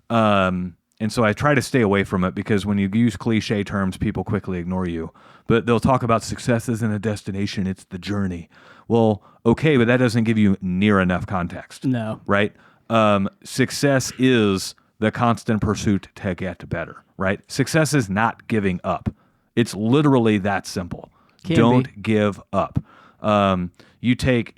And so I try to stay away from it because when you use cliche terms, people quickly ignore you. But they'll talk about success isn't a destination, it's the journey. Well, okay, but that doesn't give you near enough context. No. Right? Success is the constant pursuit to get better, right? Success is not giving up. It's literally that simple. Don't give up. You take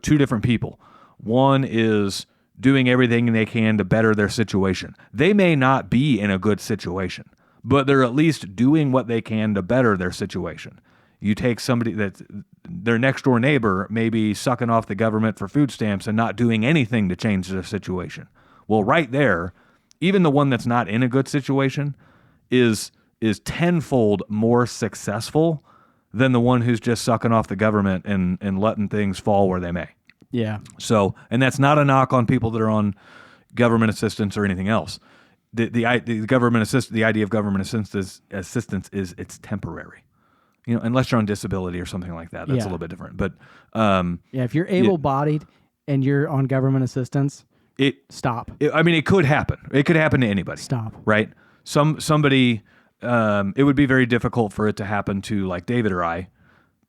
two different people. One is doing everything they can to better their situation. They may not be in a good situation, but they're at least doing what they can to better their situation. You take somebody that's their next door neighbor may be sucking off the government for food stamps and not doing anything to change their situation. Well, right there, even the one that's not in a good situation is tenfold more successful than the one who's just sucking off the government and letting things fall where they may. Yeah. So, and that's not a knock on people that are on government assistance or anything else. The government assist, the idea of government assistance is it's temporary. Unless you're on disability or something like that, that's a little bit different. But if you're able-bodied and you're on government assistance, stop. It could happen. It could happen to anybody. Stop. Right? Somebody. It would be very difficult for it to happen to like David or I,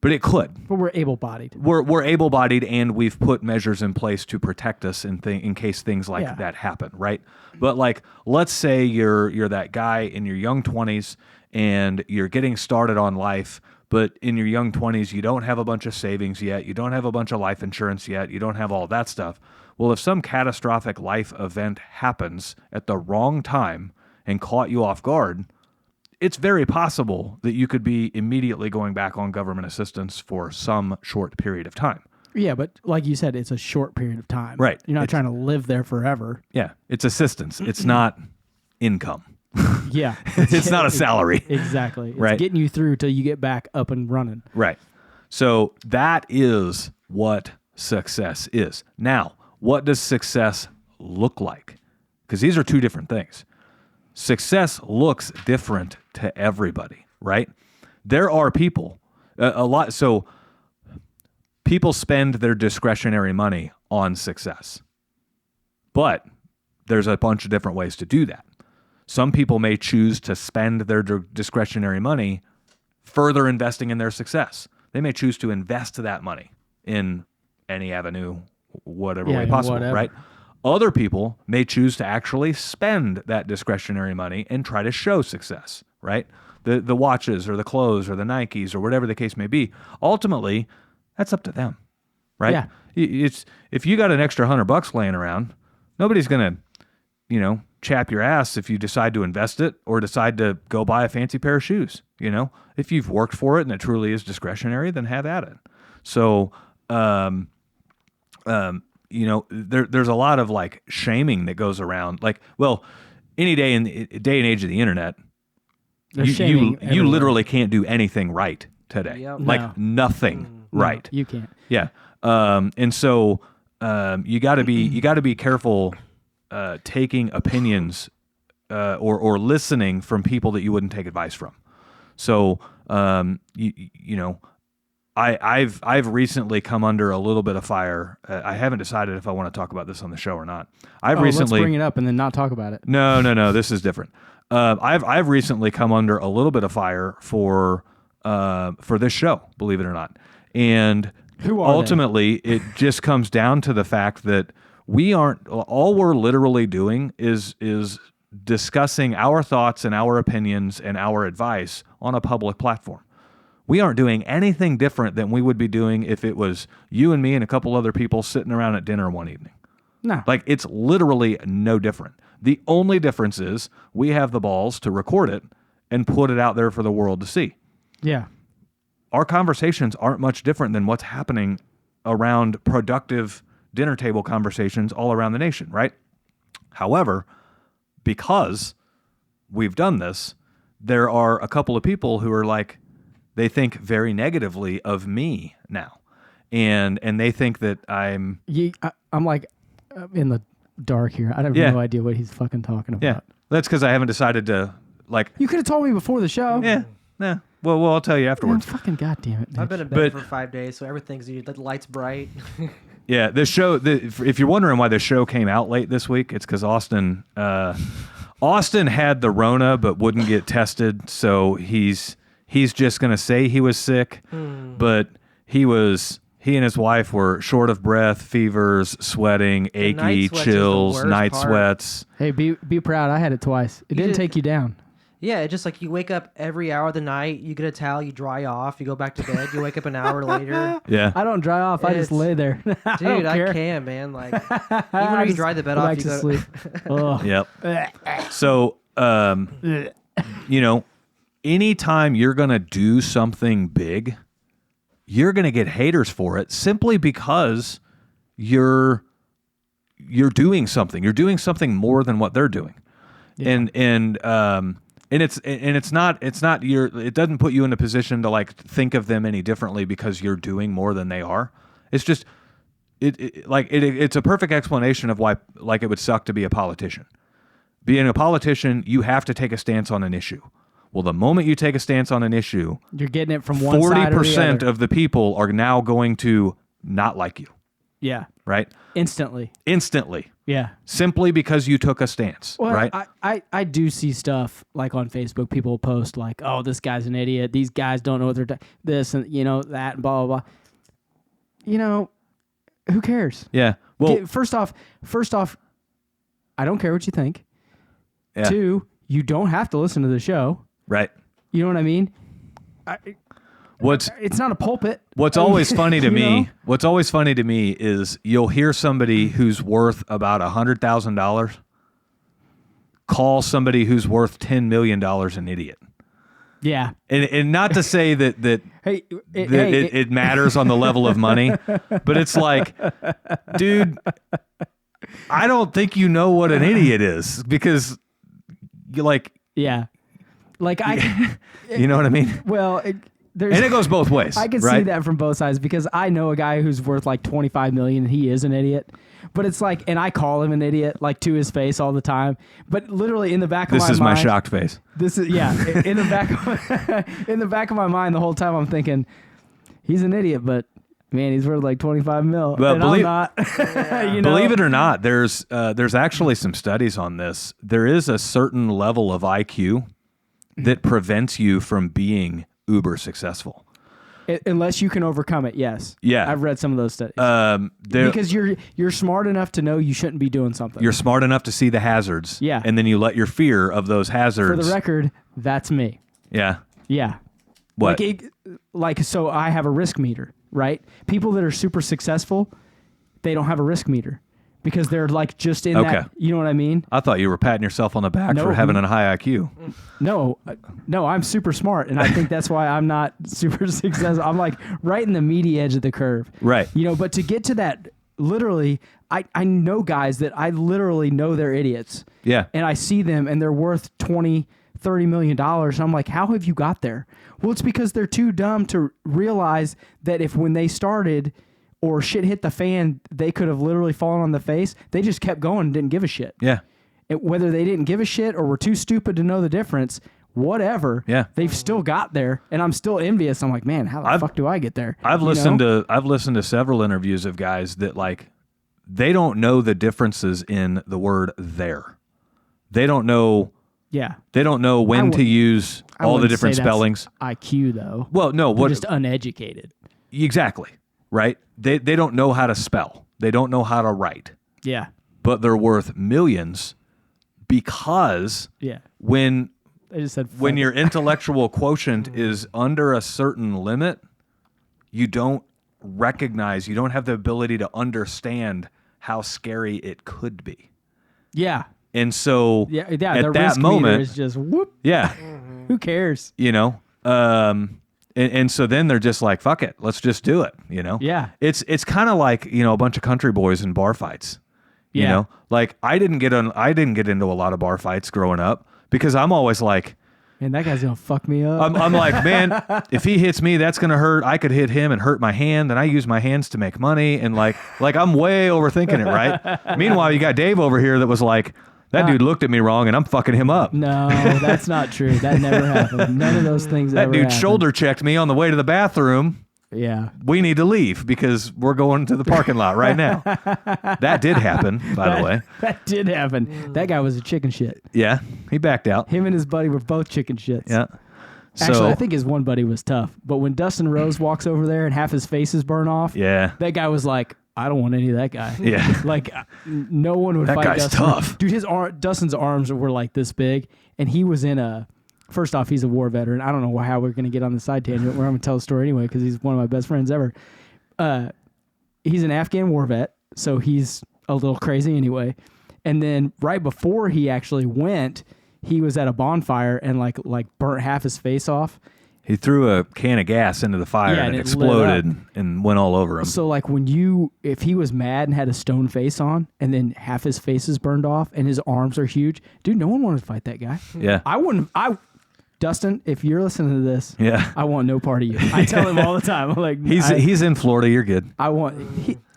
But it could. But we're able-bodied. We're able-bodied, and we've put measures in place to protect us in case things like that happen, right? But like, let's say you're that guy in your young 20s and you're getting started on life, but in your young 20s you don't have a bunch of savings yet, you don't have a bunch of life insurance yet, you don't have all that stuff. Well, if some catastrophic life event happens at the wrong time and caught you off guard, it's very possible that you could be immediately going back on government assistance for some short period of time. Yeah, but like you said, it's a short period of time. Right. You're not trying to live there forever. Yeah, it's assistance. It's not income. Yeah. It's not a salary. Exactly. It's Right. getting you through till you get back up and running. Right. So that is what success is. Now, what does success look like? Because these are two different things. Success looks different to everybody, right? There are people, a lot, so people spend their discretionary money on success. But there's a bunch of different ways to do that. Some people may choose to spend their discretionary money further investing in their success. They may choose to invest that money in any avenue, whatever way possible, whatever. right? Other people may choose to actually spend that discretionary money and try to show success, right? The watches or the clothes or the Nikes or whatever the case may be. Ultimately, that's up to them, right? Yeah. It's if you got an extra $100 laying around, nobody's gonna, chap your ass if you decide to invest it or decide to go buy a fancy pair of shoes. If you've worked for it and it truly is discretionary, then have at it. So, there's a lot of like shaming that goes around. Like, well, any day and age of the internet, you literally can't do anything right today. Yep. Like nothing right. You can't. Yeah. And so you got to be careful taking opinions or listening from people that you wouldn't take advice from. So I've recently come under a little bit of fire. I haven't decided if I want to talk about this on the show or not. Let's bring it up and then not talk about it. No. This is different. I've recently come under a little bit of fire for this show, believe it or not. And Who are ultimately, it just comes down to the fact that all we're literally doing is discussing our thoughts and our opinions and our advice on a public platform. We aren't doing anything different than we would be doing if it was you and me and a couple other people sitting around at dinner one evening. No. Like, it's literally no different. The only difference is we have the balls to record it and put it out there for the world to see. Yeah. Our conversations aren't much different than what's happening around productive dinner table conversations all around the nation, right? However, because we've done this, there are a couple of people who are like, they think very negatively of me now. And they think that I'm like in the dark here. I have no idea what he's fucking talking about. Yeah. That's because I haven't decided to, like... You could have told me before the show. Yeah. Nah. Well, I'll tell you afterwards. Man, fucking goddamn it, Mitch. I've been in bed for 5 days, so everything's the light's bright. Yeah, this show. If you're wondering why the show came out late this week, it's because Austin had the Rona but wouldn't get tested, so he's just gonna say he was sick, but he and his wife were short of breath, fevers, sweating, achy, chills, night sweats. Hey, be proud. I had it twice. It didn't take you down. Yeah, it's just like you wake up every hour of the night, you get a towel, you dry off, you go back to bed, you wake up an hour later. Yeah. I don't dry off. I just lay there. Dude, I can, man. Like, even when you dry the bed off, you go go to sleep. Yep. So, anytime you're going to do something big, you're going to get haters for it simply because you're doing something. You're doing something more than what they're doing. Yeah. And it doesn't put you in a position to like think of them any differently because you're doing more than they are. It's just it's a perfect explanation of why like it would suck to be a politician. Being a politician, you have to take a stance on an issue. Well, the moment you take a stance on an issue, you're getting it from one side or the other. 40% of the people are now going to not like you. Yeah. Right? Instantly. Yeah. simply because you took a stance, Well, right? I do see stuff like on Facebook. People post like, "Oh, this guy's an idiot. These guys don't know what they're doing. This and that and blah blah blah." Who cares? Yeah. Well, First off, I don't care what you think. yeah. 2, you don't have to listen to the show. Right. You know what I mean? What's It's not a pulpit. What's always funny to You me? know? What's always funny to me is you'll hear somebody who's worth about $100,000 call somebody who's worth $10 million an idiot. Yeah. And not to say that Hey, it matters on the level of money, but it's like, dude, I don't think you know what an idiot is because you like, yeah. Like you know what I mean? well, there's, And it goes both ways. I can right? see that from both sides because I know a guy who's worth like 25 million and he is an idiot. But it's like, and I call him an idiot like to his face all the time. But literally in the back of my mind, This is my shocked face. This is in the back of my mind the whole time I'm thinking he's an idiot, but man, he's worth like 25 mil. Well, and believe- I'm not. Believe it or not, there's actually some studies on this. There is a certain level of IQ that prevents you from being uber successful. Unless you can overcome it, yes. Yeah. I've read some of those studies. Because Because you're smart enough to know you shouldn't be doing something. you're smart enough to see the hazards. Yeah. And then you let your fear of those For hazards. the record, that's me. Yeah. Yeah. What? So I have a risk meter, right? People that are super successful, they don't have a risk meter because they're like just in Okay. that, you know what I mean? I thought you were patting yourself on the back No. for having a high IQ. No, I'm super smart. And I think that's why I'm not super successful. I'm like right in the meaty edge of the curve. Right. But to get to that, literally, I know guys that I literally know they're idiots. Yeah. And I see them and they're worth $20, $30 million. And I'm like, how have you got there? Well, it's because they're too dumb to realize that if when they started or shit hit the fan, they could have literally fallen on the face. They just kept going and didn't give a shit. Yeah. Whether they didn't give a shit or were too stupid to know the difference, whatever. Yeah. They've still got there. And I'm still envious. I'm like, man, how the fuck do I get there? I've listened to several interviews of guys that like they don't know the differences in the word there. They don't know Yeah. They don't know when to use I all the wouldn't different say that's spellings. IQ though. Well, no, They're what just uneducated. exactly, right? They don't know how to spell. They don't know how to write. Yeah. But they're worth millions because Yeah. when They just said when fuck your it. intellectual quotient is under a certain limit, you don't recognize, you don't have the ability to understand how scary it could be. Yeah. And so Yeah. at Their that risk meter moment, is just whoop. yeah, Who cares? you know, and so then they're just like, fuck it, let's just do it. You know, Yeah. it's kind of like, you know, a bunch of country boys in bar fights. You Yeah. know, like I didn't get into a lot of bar fights growing up because I'm always like, Man, that guy's gonna fuck me up. I'm like, man, if he hits me, that's gonna hurt. I could hit him and hurt my hand, and I use my hands to make money, and like I'm way overthinking it, right? Meanwhile, you got Dave over here that was like, that dude looked at me wrong, and I'm fucking him up. No, that's not true. That never happened. None of those things That ever dude happened. shoulder checked me on the way to the bathroom. Yeah. We need to leave because we're going to the parking lot right now. That did happen, by the way. That did happen. That guy was a chicken shit. Yeah, he backed out. Him and his buddy were both chicken shits. Yeah. Actually, So I think his one buddy was tough. But when Dustin Rose walks over there and half his face is burned off, yeah, that guy was like, I don't want any of that guy. Yeah. Like, no one would That fight guy's Dustin. tough. Dude, Dustin's arms were like this big, and he was in a... First off, he's a war veteran. I don't know how we're going to get on the side tangent. Where I'm going to tell the story anyway because he's one of my best friends ever. He's an Afghan war vet, so he's a little crazy anyway. And then right before he actually went, he was at a bonfire and like burnt half his face off. he threw a can of gas into the fire Yeah, and it and it lit exploded and went all over him. So like if he was mad and had a stone face on and then half his face is burned off and his arms are huge, dude, no one wanted to fight that guy. Yeah. Dustin, if you're listening to this, Yeah. I want no part of you. I tell him all the time. I'm like, He's in Florida. You're good. I want.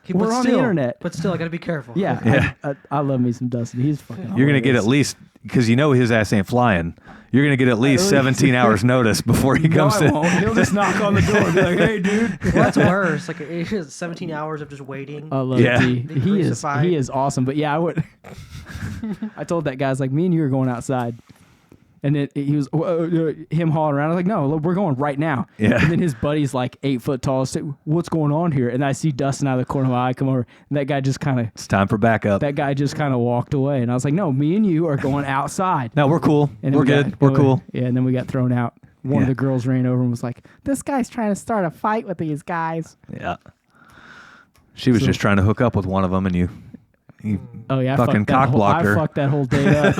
But We're on the still- internet. But still, I gotta be careful. Yeah, I love me some Dustin. He's fucking. You're gonna get hilarious. because you know his ass ain't flying. You're going to get at least 17 hours notice before he comes I in. won't. He'll just knock on the door and be like, "Hey, dude." Well, that's worse. Like it's 17 hours of just waiting. I love Yeah. D. Being He is crucified. awesome. But yeah, I would. I told that guy, I was like, me and you are going outside. And he was him hauling around. I was like, no, look, we're going right now. Yeah. And then his buddy's like 8 foot tall. So, what's going on here? And I see Dustin out of the corner of my eye come over. And that guy just kind of It's time for backup. walked away. And I was like, no, me and you are going outside. No, we're cool. And then We're good. We're cool. Yeah. And then we got thrown out. One Yeah. of the girls ran over and was like, this guy's trying to start a fight with these guys. Yeah. She was just trying to hook up with one of them, and you Oh yeah, fucking cock blocked her. I fucked that whole day up.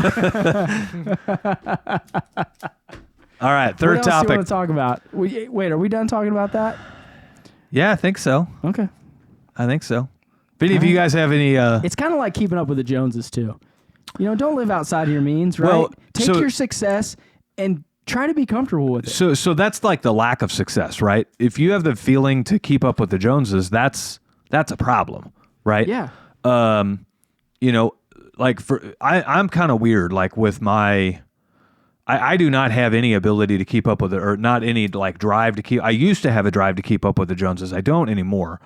All right, third what else topic. you want to talk about? Wait, are we done talking about that? Yeah, I think so. Okay. I think so. If any of you guys have any... It's kind of like keeping up with the Joneses too. You know, don't live outside of your means, right? Well, Take so- your success and try to be comfortable with it. So that's like the lack of success, right? If you have the feeling to keep up with the Joneses, that's a problem, right? Yeah. You know, like I'm kind of weird, like with my, I do not have any ability to keep up with it, or not any like drive to keep. I used to have a drive to keep up with the Joneses. I don't anymore.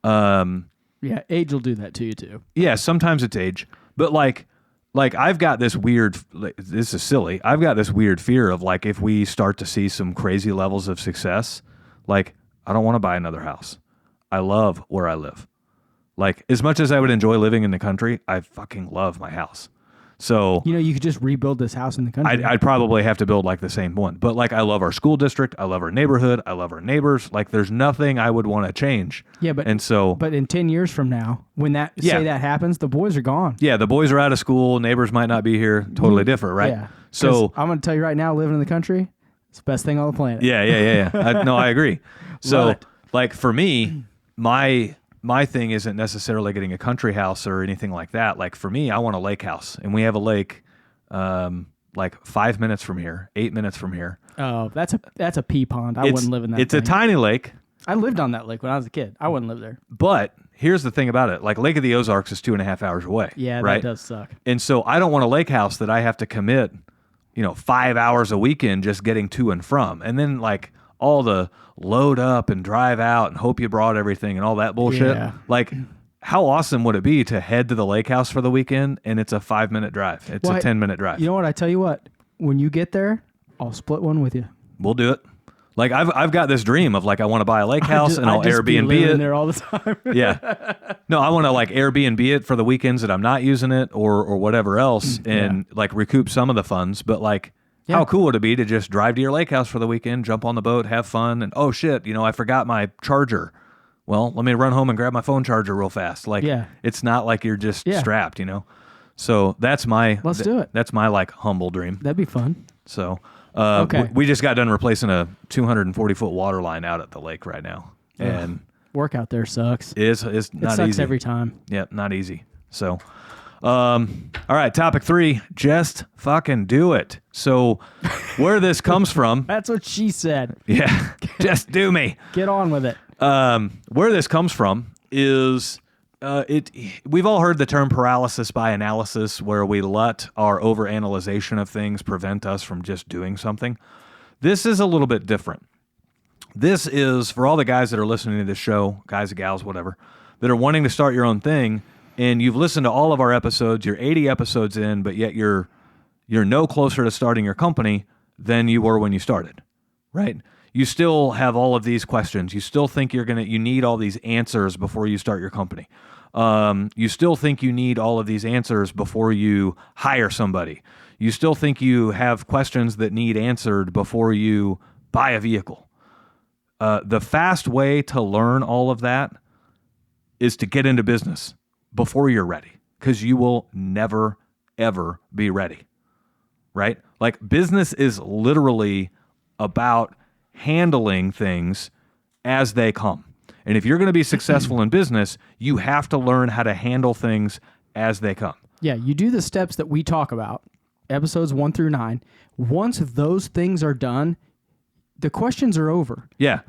Yeah, age will do that to you too. Yeah, sometimes it's age, but like I've got this weird. This is silly. I've got this weird fear of like if we start to see some crazy levels of success, like I don't want to buy another house. I love where I live. Like, as much as I would enjoy living in the country, I fucking love my house. So, You know, you could just rebuild this house in the country. I'd probably have to build like the same one. But like, I love our school district. I love our neighborhood. I love our neighbors. Like, there's nothing I would want to change. Yeah, but and so, but in 10 years from now, when that Yeah. say that happens, the boys are gone. yeah, the boys are out of school. Neighbors might not be here. Totally different, right? Yeah. So, 'Cause I'm going to tell you right now, living in the country, it's the best thing on the planet. yeah. No, I agree. So, Love it. like for me, my thing isn't necessarily getting a country house or anything like that. Like for me, I want a lake house, and we have a lake, like 5 minutes from here, 8 minutes from here. Oh, that's a pea pond. I wouldn't live in that. It's a thing. tiny lake, I lived on that lake when I was a kid. I wouldn't live there. but here's the thing about it: like Lake of the Ozarks is 2.5 hours away. Yeah, right. that does suck. And so I don't want a lake house that I have to commit, 5 hours a weekend just getting to and from, and then like all the load up and drive out and hope you brought everything and all that bullshit. Yeah. Like, how awesome would it be to head to the lake house for the weekend and it's a 5-minute drive? It's Well, a 10-minute drive. You know what? I tell you what. When you get there, I'll split one with you. We'll do it. Like I've got this dream of like I want to buy a lake house and I'll just be Airbnb living it. there all the time. Yeah. No, I want to like Airbnb it for the weekends that I'm not using it or whatever else and like recoup some of the funds. But like, Yeah. how cool would it be to just drive to your lake house for the weekend, jump on the boat, have fun, and oh shit, I forgot my charger. Well, let me run home and grab my phone charger real fast. Like, Yeah. it's not like you're just Yeah. strapped, So that's my Let's do it. That's my like humble dream. That'd be fun. So Okay. we just got done replacing a 240-foot water line out at the lake right now, and Work out there sucks. it's It not sucks easy every time. Yeah, not easy. So, all right, topic 3, just fucking do it. So, where this comes from, That's what she said. yeah, just do me. Get on with it. Where this comes from is, we've all heard the term paralysis by analysis, where we let our overanalyzation of things prevent us from just doing something. This is a little bit different. This is for all the guys that are listening to this show, guys and gals, whatever, that are wanting to start your own thing. And you've listened to all of our episodes, you're 80 episodes in, but yet you're no closer to starting your company than you were when you started, right? You still have all of these questions. You still think you need all these answers before you start your company. You still think you need all of these answers before you hire somebody. You still think you have questions that need answered before you buy a vehicle. The fast way to learn all of that is to get into business before you're ready, because you will never, ever be ready, right? Like, business is literally about handling things as they come. And if you're going to be successful in business, you have to learn how to handle things as they come. Yeah, you do the steps that we talk about, episodes 1 through 9. Once those things are done, the questions are over. Yeah.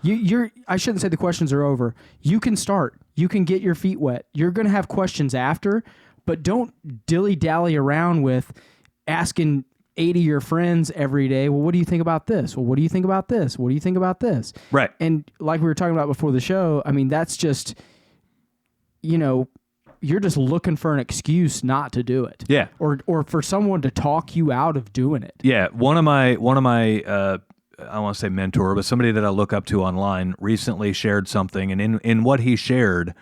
I shouldn't say the questions are over. You can start. You can get your feet wet. You're going to have questions after, but don't dilly-dally around with, asking 80 of your friends every day, well, what do you think about this? Well, what do you think about this? What do you think about this? Right. And like we were talking about before the show, I mean, that's just, you're just looking for an excuse not to do it. Yeah. Or for someone to talk you out of doing it. Yeah. One of my I want to say mentor, but somebody that I look up to online recently shared something, and in what he shared,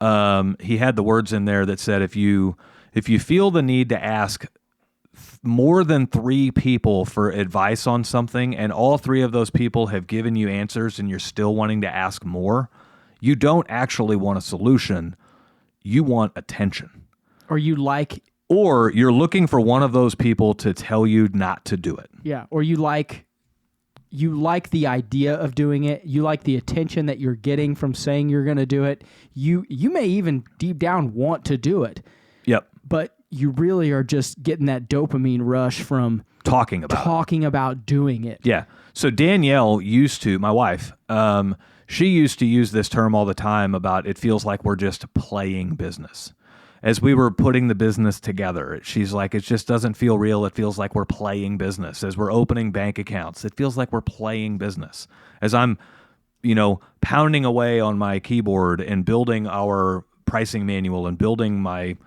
he had the words in there that said, if you feel the need to ask more than 3 people for advice on something, and all 3 of those people have given you answers and you're still wanting to ask more, you don't actually want a solution. You want attention. Or you're looking for one of those people to tell you not to do it. Yeah. Or you like the idea of doing it. You like the attention that you're getting from saying you're going to do it. You may even deep down want to do it. Yep. But you really are just getting that dopamine rush from talking about doing it. Yeah. So Danielle my wife, she used to use this term all the time about it feels like we're just playing business. As we were putting the business together, she's like, it just doesn't feel real. It feels like we're playing business. As we're opening bank accounts, it feels like we're playing business. As I'm, pounding away on my keyboard and building our pricing manual and building my,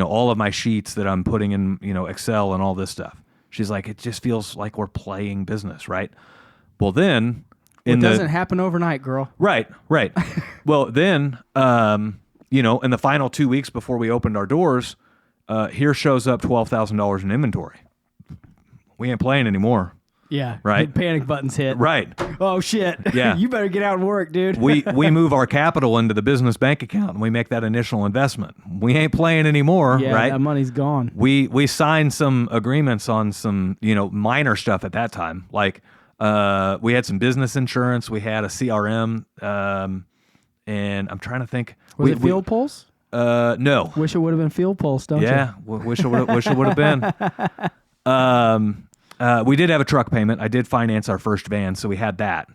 all of my sheets that I'm putting in, Excel and all this stuff. She's like, it just feels like we're playing business, right? Well, then... It doesn't happen overnight, girl. Right. Well, then, in the final 2 weeks before we opened our doors, here shows up $12,000 in inventory. We ain't playing anymore. Yeah. Right. The panic buttons hit. Right. Oh, shit. Yeah. You better get out and work, dude. We move our capital into the business bank account and we make that initial investment. We ain't playing anymore, yeah, right? That money's gone. We signed some agreements on some, minor stuff at that time. Like, we had some business insurance. We had a CRM, and I'm trying to think. Was it Field Pulse? No. Wish it would have been Field Pulse, don't you? Yeah, wish it would have been. We did have a truck payment. I did finance our first van, so we had that.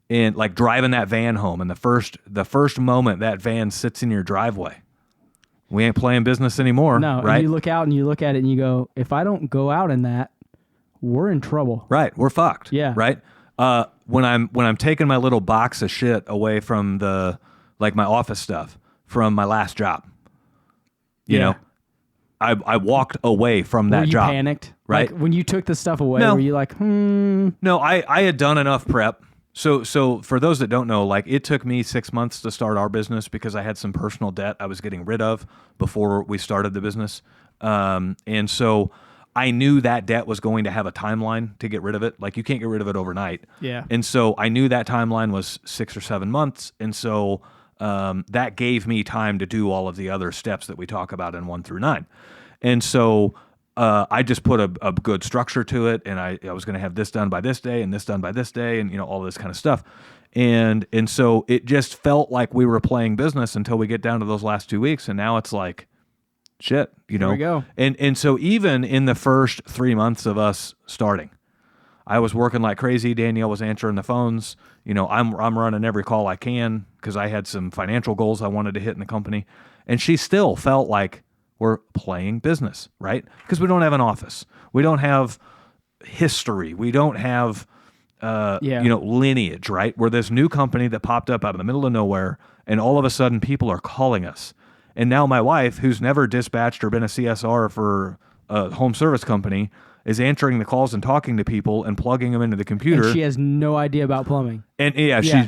And like driving that van home, and the first moment that van sits in your driveway, we ain't playing business anymore. No, right? And you look out and you look at it and you go, if I don't go out in that, we're in trouble. Right. We're fucked. Yeah. Right. When I'm taking my little box of shit away from my office stuff from my last job, I walked away from that job. Were you panicked? Right. Like when you took the stuff away, No. were you like, No, I had done enough prep. So for those that don't know, like it took me 6 months to start our business because I had some personal debt I was getting rid of before we started the business. And so I knew that debt was going to have a timeline to get rid of it. Like you can't get rid of it overnight. Yeah. And so I knew that timeline was 6 or 7 months. And so that gave me time to do all of the other steps that we talk about in 1 through 9. And so I just put a good structure to it, and I was going to have this done by this day and this done by this day and, all this kind of stuff. And so it just felt like we were playing business until we get down to those last 2 weeks. And now it's like, shit, There we go. And so even in the first 3 months of us starting, I was working like crazy. Danielle was answering the phones. I'm running every call I can because I had some financial goals I wanted to hit in the company. And she still felt like we're playing business, right? Because we don't have an office. We don't have history. We don't have, lineage, right? We're this new company that popped up out of the middle of nowhere, and all of a sudden people are calling us. And now my wife, who's never dispatched or been a CSR for a home service company, is answering the calls and talking to people and plugging them into the computer. And she has no idea about plumbing. And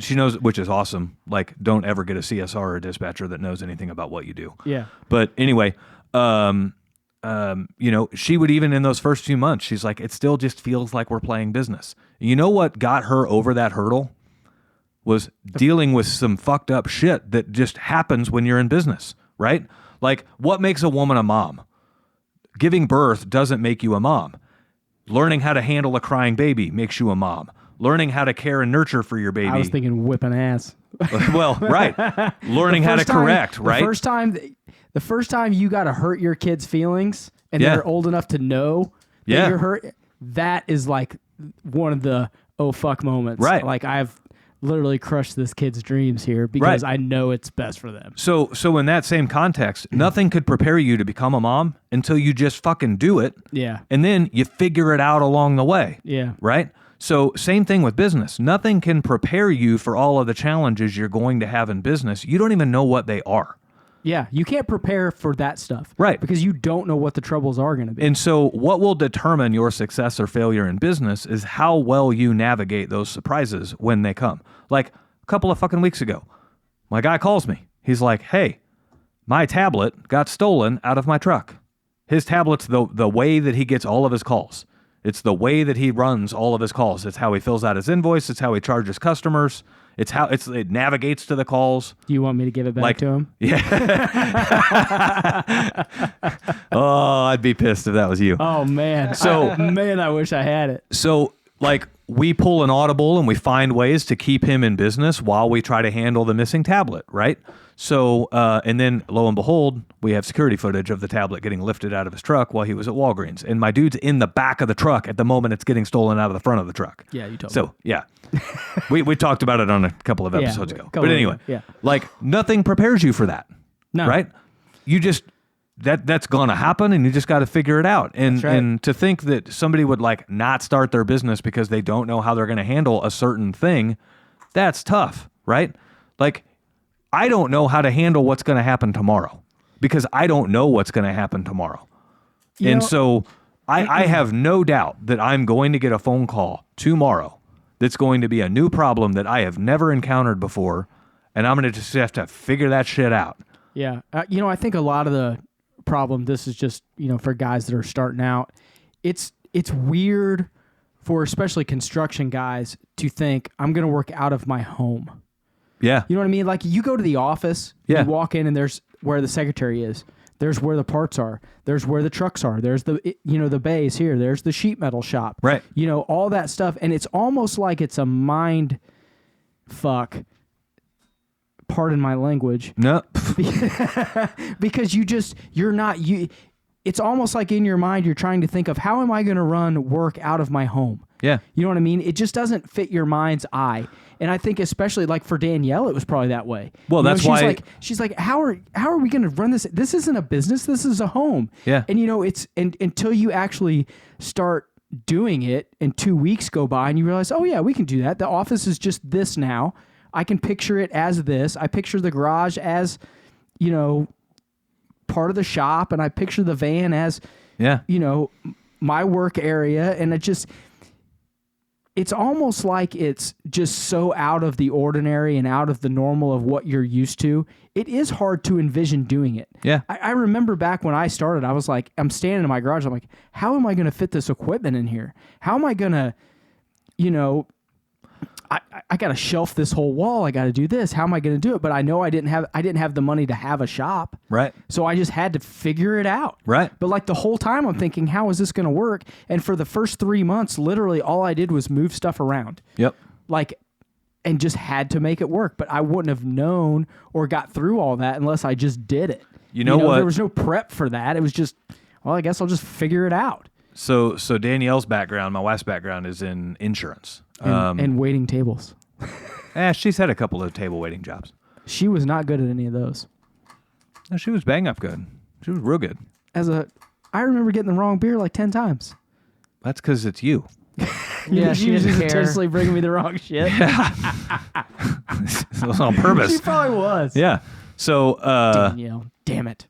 she knows, which is awesome. Like, don't ever get a CSR or a dispatcher that knows anything about what you do. Yeah. But anyway, she would even in those first few months, she's like, it still just feels like we're playing business. You know what got her over that hurdle was dealing with some fucked up shit that just happens when you're in business, right? Like, what makes a woman a mom? Giving birth doesn't make you a mom. Learning how to handle a crying baby makes you a mom. Learning how to care and nurture for your baby. I was thinking whipping ass. Well, right. Learning how to correct, right? The first time you got to hurt your kid's feelings and they're old enough to know that you're hurt, that is like one of the oh fuck moments. Right. Like I've literally crush this kid's dreams here because I know it's best for them. So in that same context, nothing could prepare you to become a mom until you just fucking do it. Yeah. And then you figure it out along the way. Yeah. Right? So same thing with business. Nothing can prepare you for all of the challenges you're going to have in business. You don't even know what they are. Yeah, you can't prepare for that stuff. Right. Because you don't know what the troubles are going to be. And so what will determine your success or failure in business is how well you navigate those surprises when they come. Like a couple of fucking weeks ago, my guy calls me. He's like, hey, my tablet got stolen out of my truck. His tablet's the way that he gets all of his calls. It's the way that he runs all of his calls. It's how he fills out his invoice. It's how he charges customers. It's how it navigates to the calls. Do you want me to give it back to him? Yeah. Oh, I'd be pissed if that was you. Oh, man. Man, I wish I had it. So, like, we pull an audible and we find ways to keep him in business while we try to handle the missing tablet, right? So, and then lo and behold, we have security footage of the tablet getting lifted out of his truck while he was at Walgreens. And my dude's in the back of the truck at the moment it's getting stolen out of the front of the truck. Yeah, you told me. So, yeah. we talked about it on a couple of episodes ago. But anyway, like, nothing prepares you for that. No. Right? You just, that's going to happen and you just got to figure it out. And, right. and to think that somebody would, like, not start their business because they don't know how they're going to handle a certain thing, that's tough, right? Like, I don't know how to handle what's going to happen tomorrow because I don't know what's going to happen tomorrow. So I have no doubt that I'm going to get a phone call tomorrow that's going to be a new problem that I have never encountered before, and I'm going to just have to figure that shit out. Yeah. I think a lot of the problem, this is just, for guys that are starting out, it's weird for especially construction guys to think I'm going to work out of my home. Yeah. You know what I mean? Like, you go to the office, Yeah. you walk in and there's where the secretary is. There's where the parts are. There's where the trucks are. There's the bays here. There's the sheet metal shop. Right. All that stuff. And it's almost like it's a mind fuck. Pardon my language. No. Because it's almost like in your mind, you're trying to think of how am I going to run work out of my home? Yeah. You know what I mean? It just doesn't fit your mind's eye. And I think especially like for Danielle, it was probably that way. Well, that's why she's like, how are we going to run this? This isn't a business. This is a home. Yeah. And until you actually start doing it and 2 weeks go by and you realize, oh yeah, we can do that. The office is just this now. I can picture it as this. I picture the garage as, part of the shop, and I picture the van as, my work area. And it's almost like it's just so out of the ordinary and out of the normal of what you're used to. It is hard to envision doing it. Yeah. I remember back when I started, I was like, I'm standing in my garage. I'm like, how am I going to fit this equipment in here? How am I going to, I got to shelf this whole wall. I got to do this. How am I going to do it? But I know I didn't have the money to have a shop. Right. So I just had to figure it out. Right. But like the whole time I'm thinking, how is this going to work? And for the first 3 months, literally all I did was move stuff around. Yep. And just had to make it work. But I wouldn't have known or got through all that unless I just did it. You know what? There was no prep for that. It was just, well, I guess I'll just figure it out. So Danielle's background, my wife's background is in insurance. And waiting tables. She's had a couple of table waiting jobs. She was not good at any of those. No, she was bang up good. She was real good. I remember getting the wrong beer like 10 times. That's because it's you. Yeah, she was didn't care. intentionally bringing me the wrong shit. It was on purpose. She probably was. Yeah. So Danielle, damn it.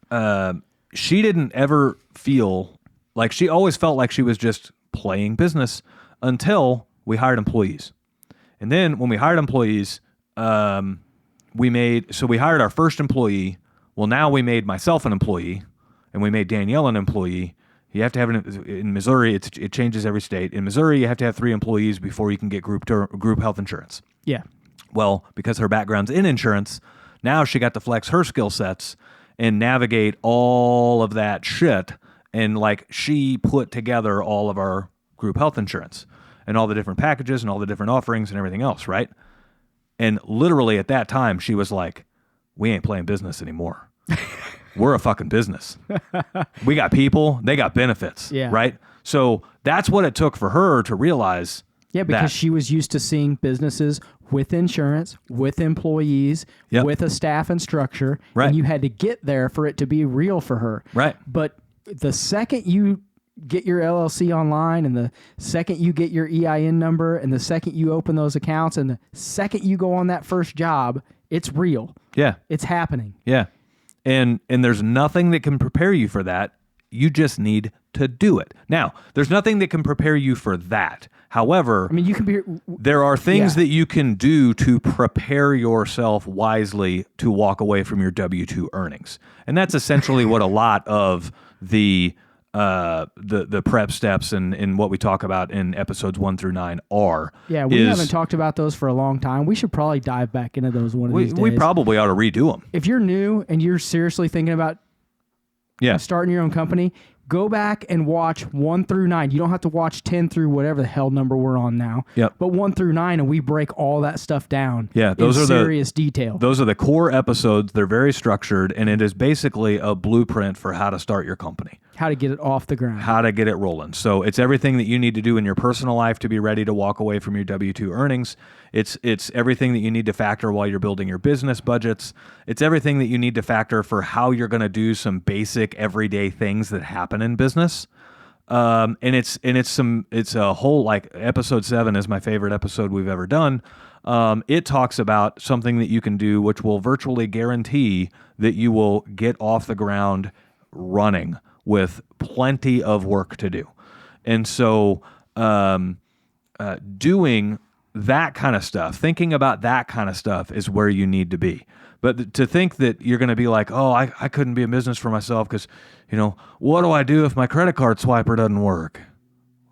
She didn't ever feel like, she always felt like she was just playing business until we hired employees. And then when we hired employees, we hired our first employee. Well, now we made myself an employee, and we made Danielle an employee. You have to have in Missouri, it changes every state. In Missouri, you have to have 3 employees before you can get group health insurance. Yeah. Well, because her background's in insurance, now she got to flex her skill sets and navigate all of that shit. And she put together all of our group health insurance and all the different packages and all the different offerings and everything else, right? And literally at that time, she was like, we ain't playing business anymore. We're a fucking business. We got people, they got benefits, Yeah. right? So that's what it took for her to realize, Yeah, because she was used to seeing businesses with insurance, with employees, Yep. with a staff and structure, Right. and you had to get there for it to be real for her. Right. But the second you get your LLC online, and the second you get your EIN number, and the second you open those accounts, and the second you go on that first job, it's real. Yeah. It's happening. Yeah. And there's nothing that can prepare you for that. You just need to do it. Now, there's nothing that can prepare you for that. However, I mean, you can be. there are things Yeah. that you can do to prepare yourself wisely to walk away from your W-2 earnings. And that's essentially what a lot of the prep steps and what we talk about in episodes 1 through 9 are. Yeah, we haven't talked about those for a long time. We should probably dive back into those one of these days. We probably ought to redo them. If you're new and you're seriously thinking about Yeah. starting your own company, go back and watch 1 through 9. You don't have to watch 10 through whatever the hell number we're on now. Yep. But 1 through 9, and we break all that stuff down. Yeah, those in are serious detail. Those are the core episodes. They're very structured, and it is basically a blueprint for how to start your company, How to get it off the ground. how to get it rolling. So it's everything that you need to do in your personal life to be ready to walk away from your W-2 earnings. It's everything that you need to factor while you're building your business budgets. It's everything that you need to factor for how you're going to do some basic everyday things that happen in business. And it's a whole, like, episode 7 is my favorite episode we've ever done. It talks about something that you can do which will virtually guarantee that you will get off the ground running with plenty of work to do. And so doing that kind of stuff, thinking about that kind of stuff is where you need to be. But to think that you're going to be like, oh, I couldn't be in business for myself because, what do I do if my credit card swiper doesn't work?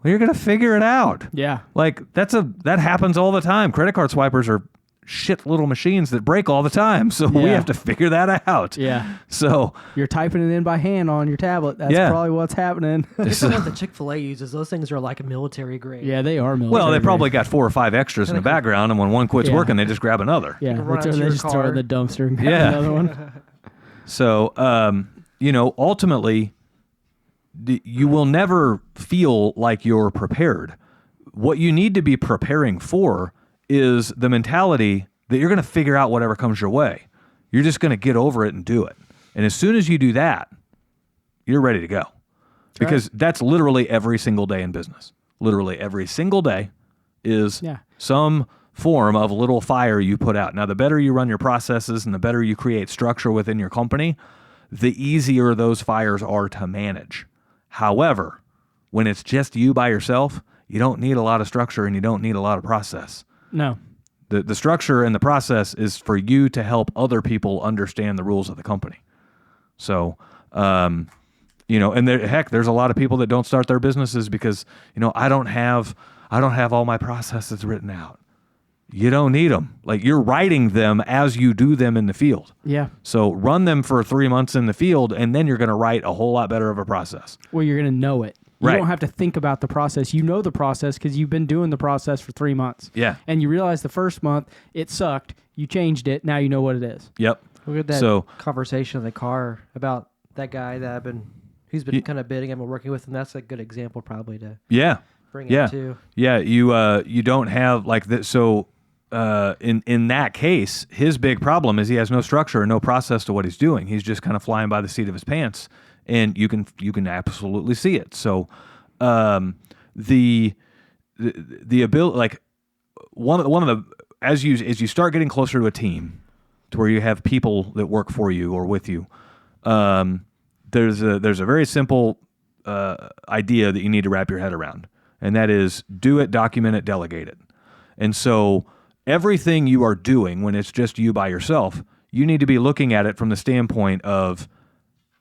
Well, you're going to figure it out. Yeah. Like, that happens all the time. Credit card swipers are shit little machines that break all the time. So we Yeah. have to figure that out. Yeah. So You're typing it in by hand on your tablet. That's Yeah. probably what's happening. It's the one that Chick-fil-A uses. Those things are like a military grade. Yeah, they are military. well, they grade. probably got 4 or 5 extras in the background, and when one quits Yeah. working, they just grab another. Yeah, can run they out to your just throw it in car. the dumpster and grab Yeah. another one. So, ultimately, you will never feel like you're prepared. What you need to be preparing for is the mentality that you're going to figure out whatever comes your way. You're just going to get over it and do it. And as soon as you do that, you're ready to go. Because that's literally every single day in business. Literally every single day is Yeah. some form of little fire you put out. Now, the better you run your processes and the better you create structure within your company, the easier those fires are to manage. However, when it's just you by yourself, you don't need a lot of structure and you don't need a lot of process. No. The structure and the process is for you to help other people understand the rules of the company. So, and there's a lot of people that don't start their businesses because, I don't have all my processes written out. You don't need them. Like, you're writing them as you do them in the field. Yeah. So run them for 3 months in the field, and then you're going to write a whole lot better of a process. Well, you're going to know it. You Right. don't have to think about the process. You know the process because you've been doing the process for 3 months. Yeah. And you realize the first month it sucked. You changed it. Now you know what it is. Yep. We had that So- conversation in the car about that guy that he's been kind of bidding him and working with him. That's a good example probably to Yeah. bring Yeah. into. Yeah. You don't have like that. So in that case, his big problem is he has no structure and no process to what he's doing. He's just kind of flying by the seat of his pants, and you can absolutely see it. So the ability, like one of the as you start getting closer to a team, to where you have people that work for you or with you, there's a very simple idea that you need to wrap your head around, and that is do it, document it, delegate it. And so everything you are doing when it's just you by yourself, you need to be looking at it from the standpoint of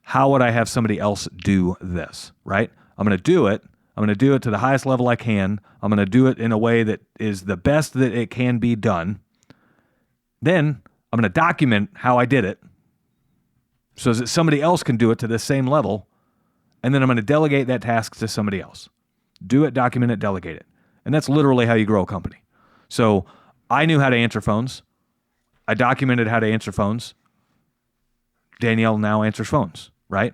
how would I have somebody else do this, right? I'm going to do it. I'm going to do it to the highest level I can. I'm going to do it in a way that is the best that it can be done. Then I'm going to document how I did it so that somebody else can do it to the same level. And then I'm going to delegate that task to somebody else. Do it, document it, delegate it. And that's literally how you grow a company. So I knew how to answer phones. I documented how to answer phones. Danielle now answers phones, right?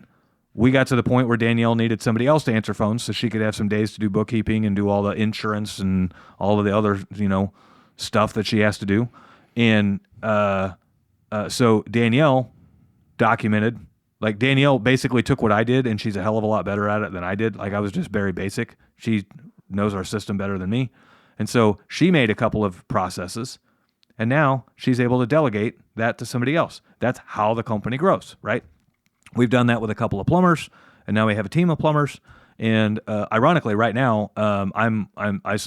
we got to the point where Danielle needed somebody else to answer phones so she could have some days to do bookkeeping and do all the insurance and all of the other, stuff that she has to do. And so Danielle documented, like Danielle basically took what I did, and she's a hell of a lot better at it than I did. Like I was just very basic. She knows our system better than me. And so she made a couple of processes, and now she's able to delegate that to somebody else. That's how the company grows, right? We've done that with a couple of plumbers, and now we have a team of plumbers. And ironically, right now, I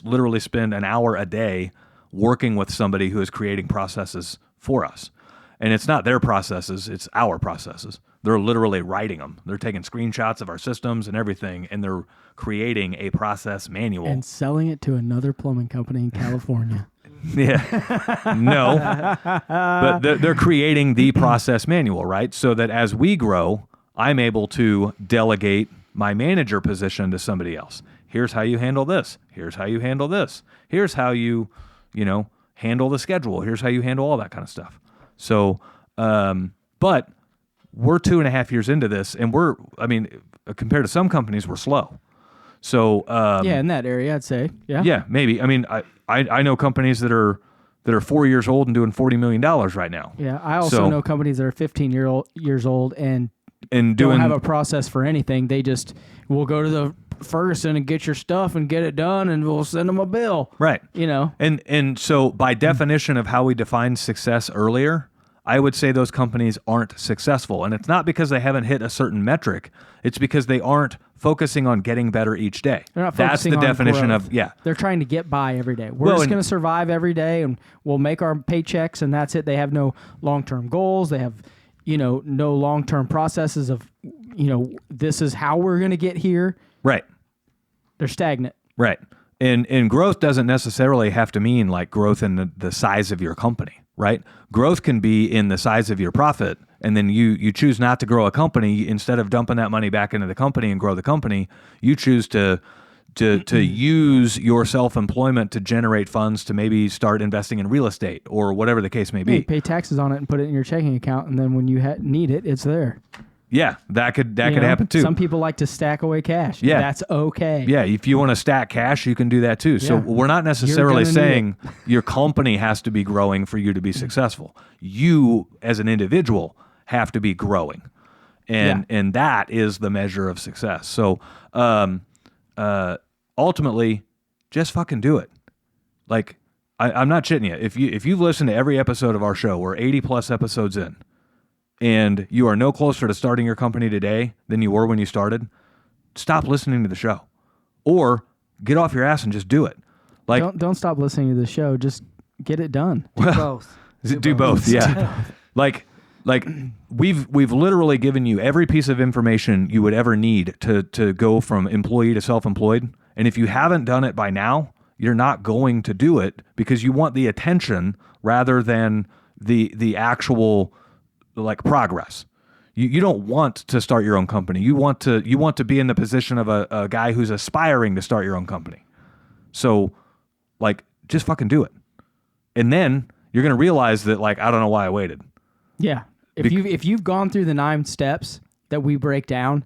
literally spend an hour a day working with somebody who is creating processes for us. And it's not their processes, it's our processes. They're literally writing them. They're taking screenshots of our systems and everything, and they're creating a process manual. And selling it to another plumbing company in California. Yeah. No. But they're creating the process manual, right? So that as we grow, I'm able to delegate my manager position to somebody else. Here's how you handle this. Here's how you handle this. Here's how you handle the schedule. Here's how you handle all that kind of stuff. So, but we're 2.5 years into this, and compared to some companies, we're slow. So, in that area, I'd say, yeah, maybe. I mean, I know companies that are 4 years old and doing $40 million right now. Yeah, I also know companies that are 15 years old and don't have a process for anything. They just will go to the Ferguson and get your stuff and get it done, and we'll send them a bill. Right. And so by definition of how we define success earlier, I would say those companies aren't successful. And it's not because they haven't hit a certain metric. It's because they aren't focusing on getting better each day. They're not That's focusing the definition growth. of, yeah. They're trying to get by every day. We're just going to survive every day, and we'll make our paychecks, and that's it. They have no long-term goals. They have, no long-term processes of, this is how we're going to get here. Right. They're stagnant. Right. And growth doesn't necessarily have to mean like growth in the size of your company, right? Growth can be in the size of your profit, and then you choose not to grow a company. Instead of dumping that money back into the company and grow the company, you choose to use your self-employment to generate funds to maybe start investing in real estate or whatever the case may be. You pay taxes on it and put it in your checking account, and then when you need it, it's there. Yeah, that could happen too. Some people like to stack away cash. Yeah. That's okay. Yeah, if you want to stack cash, you can do that too. So we're not necessarily saying your company has to be growing for you to be successful. You, as an individual, have to be growing. And that is the measure of success. So ultimately, just fucking do it. Like, I'm not shitting you. If you've listened to every episode of our show, we're 80 plus episodes in, and you are no closer to starting your company today than you were when you started, stop listening to the show. Or get off your ass and just do it. Like, don't stop listening to the show. Just get it done. Do both. Do both, yeah. Like we've literally given you every piece of information you would ever need to go from employee to self-employed. And if you haven't done it by now, you're not going to do it because you want the attention rather than the actual like progress. You don't want to start your own company. You want to be in the position of a guy who's aspiring to start your own company. So like just fucking do it. And then you're going to realize that like I don't know why I waited. Yeah. If you've gone through the 9 steps that we break down,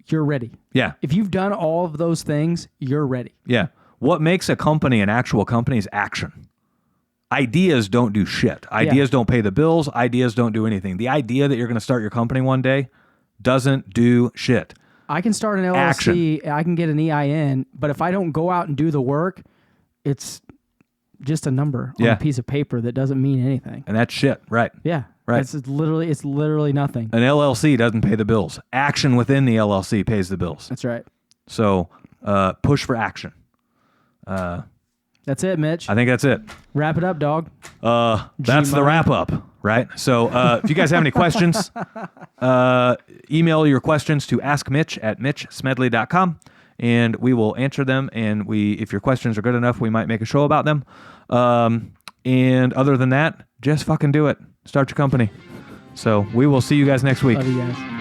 you're ready. Yeah. If you've done all of those things, you're ready. Yeah. What makes a company an actual company is action. Ideas don't do shit. Ideas don't pay the bills. Ideas don't do anything. The idea that you're going to start your company one day doesn't do shit. I can start an LLC, I can get an EIN, but if I don't go out and do the work, it's just a number on a piece of paper that doesn't mean anything. And that's shit, right? Yeah. Right. It's literally nothing. An LLC doesn't pay the bills. Action within the LLC pays the bills. That's right. So push for action. That's it, Mitch. I think that's it. Wrap it up, dog. That's the wrap up, right? So if you guys have any questions, email your questions to askmitch@mitchsmedley.com, and we will answer them. And if your questions are good enough, we might make a show about them. And other than that, just fucking do it. Start your company. So we will see you guys next week. Love you guys.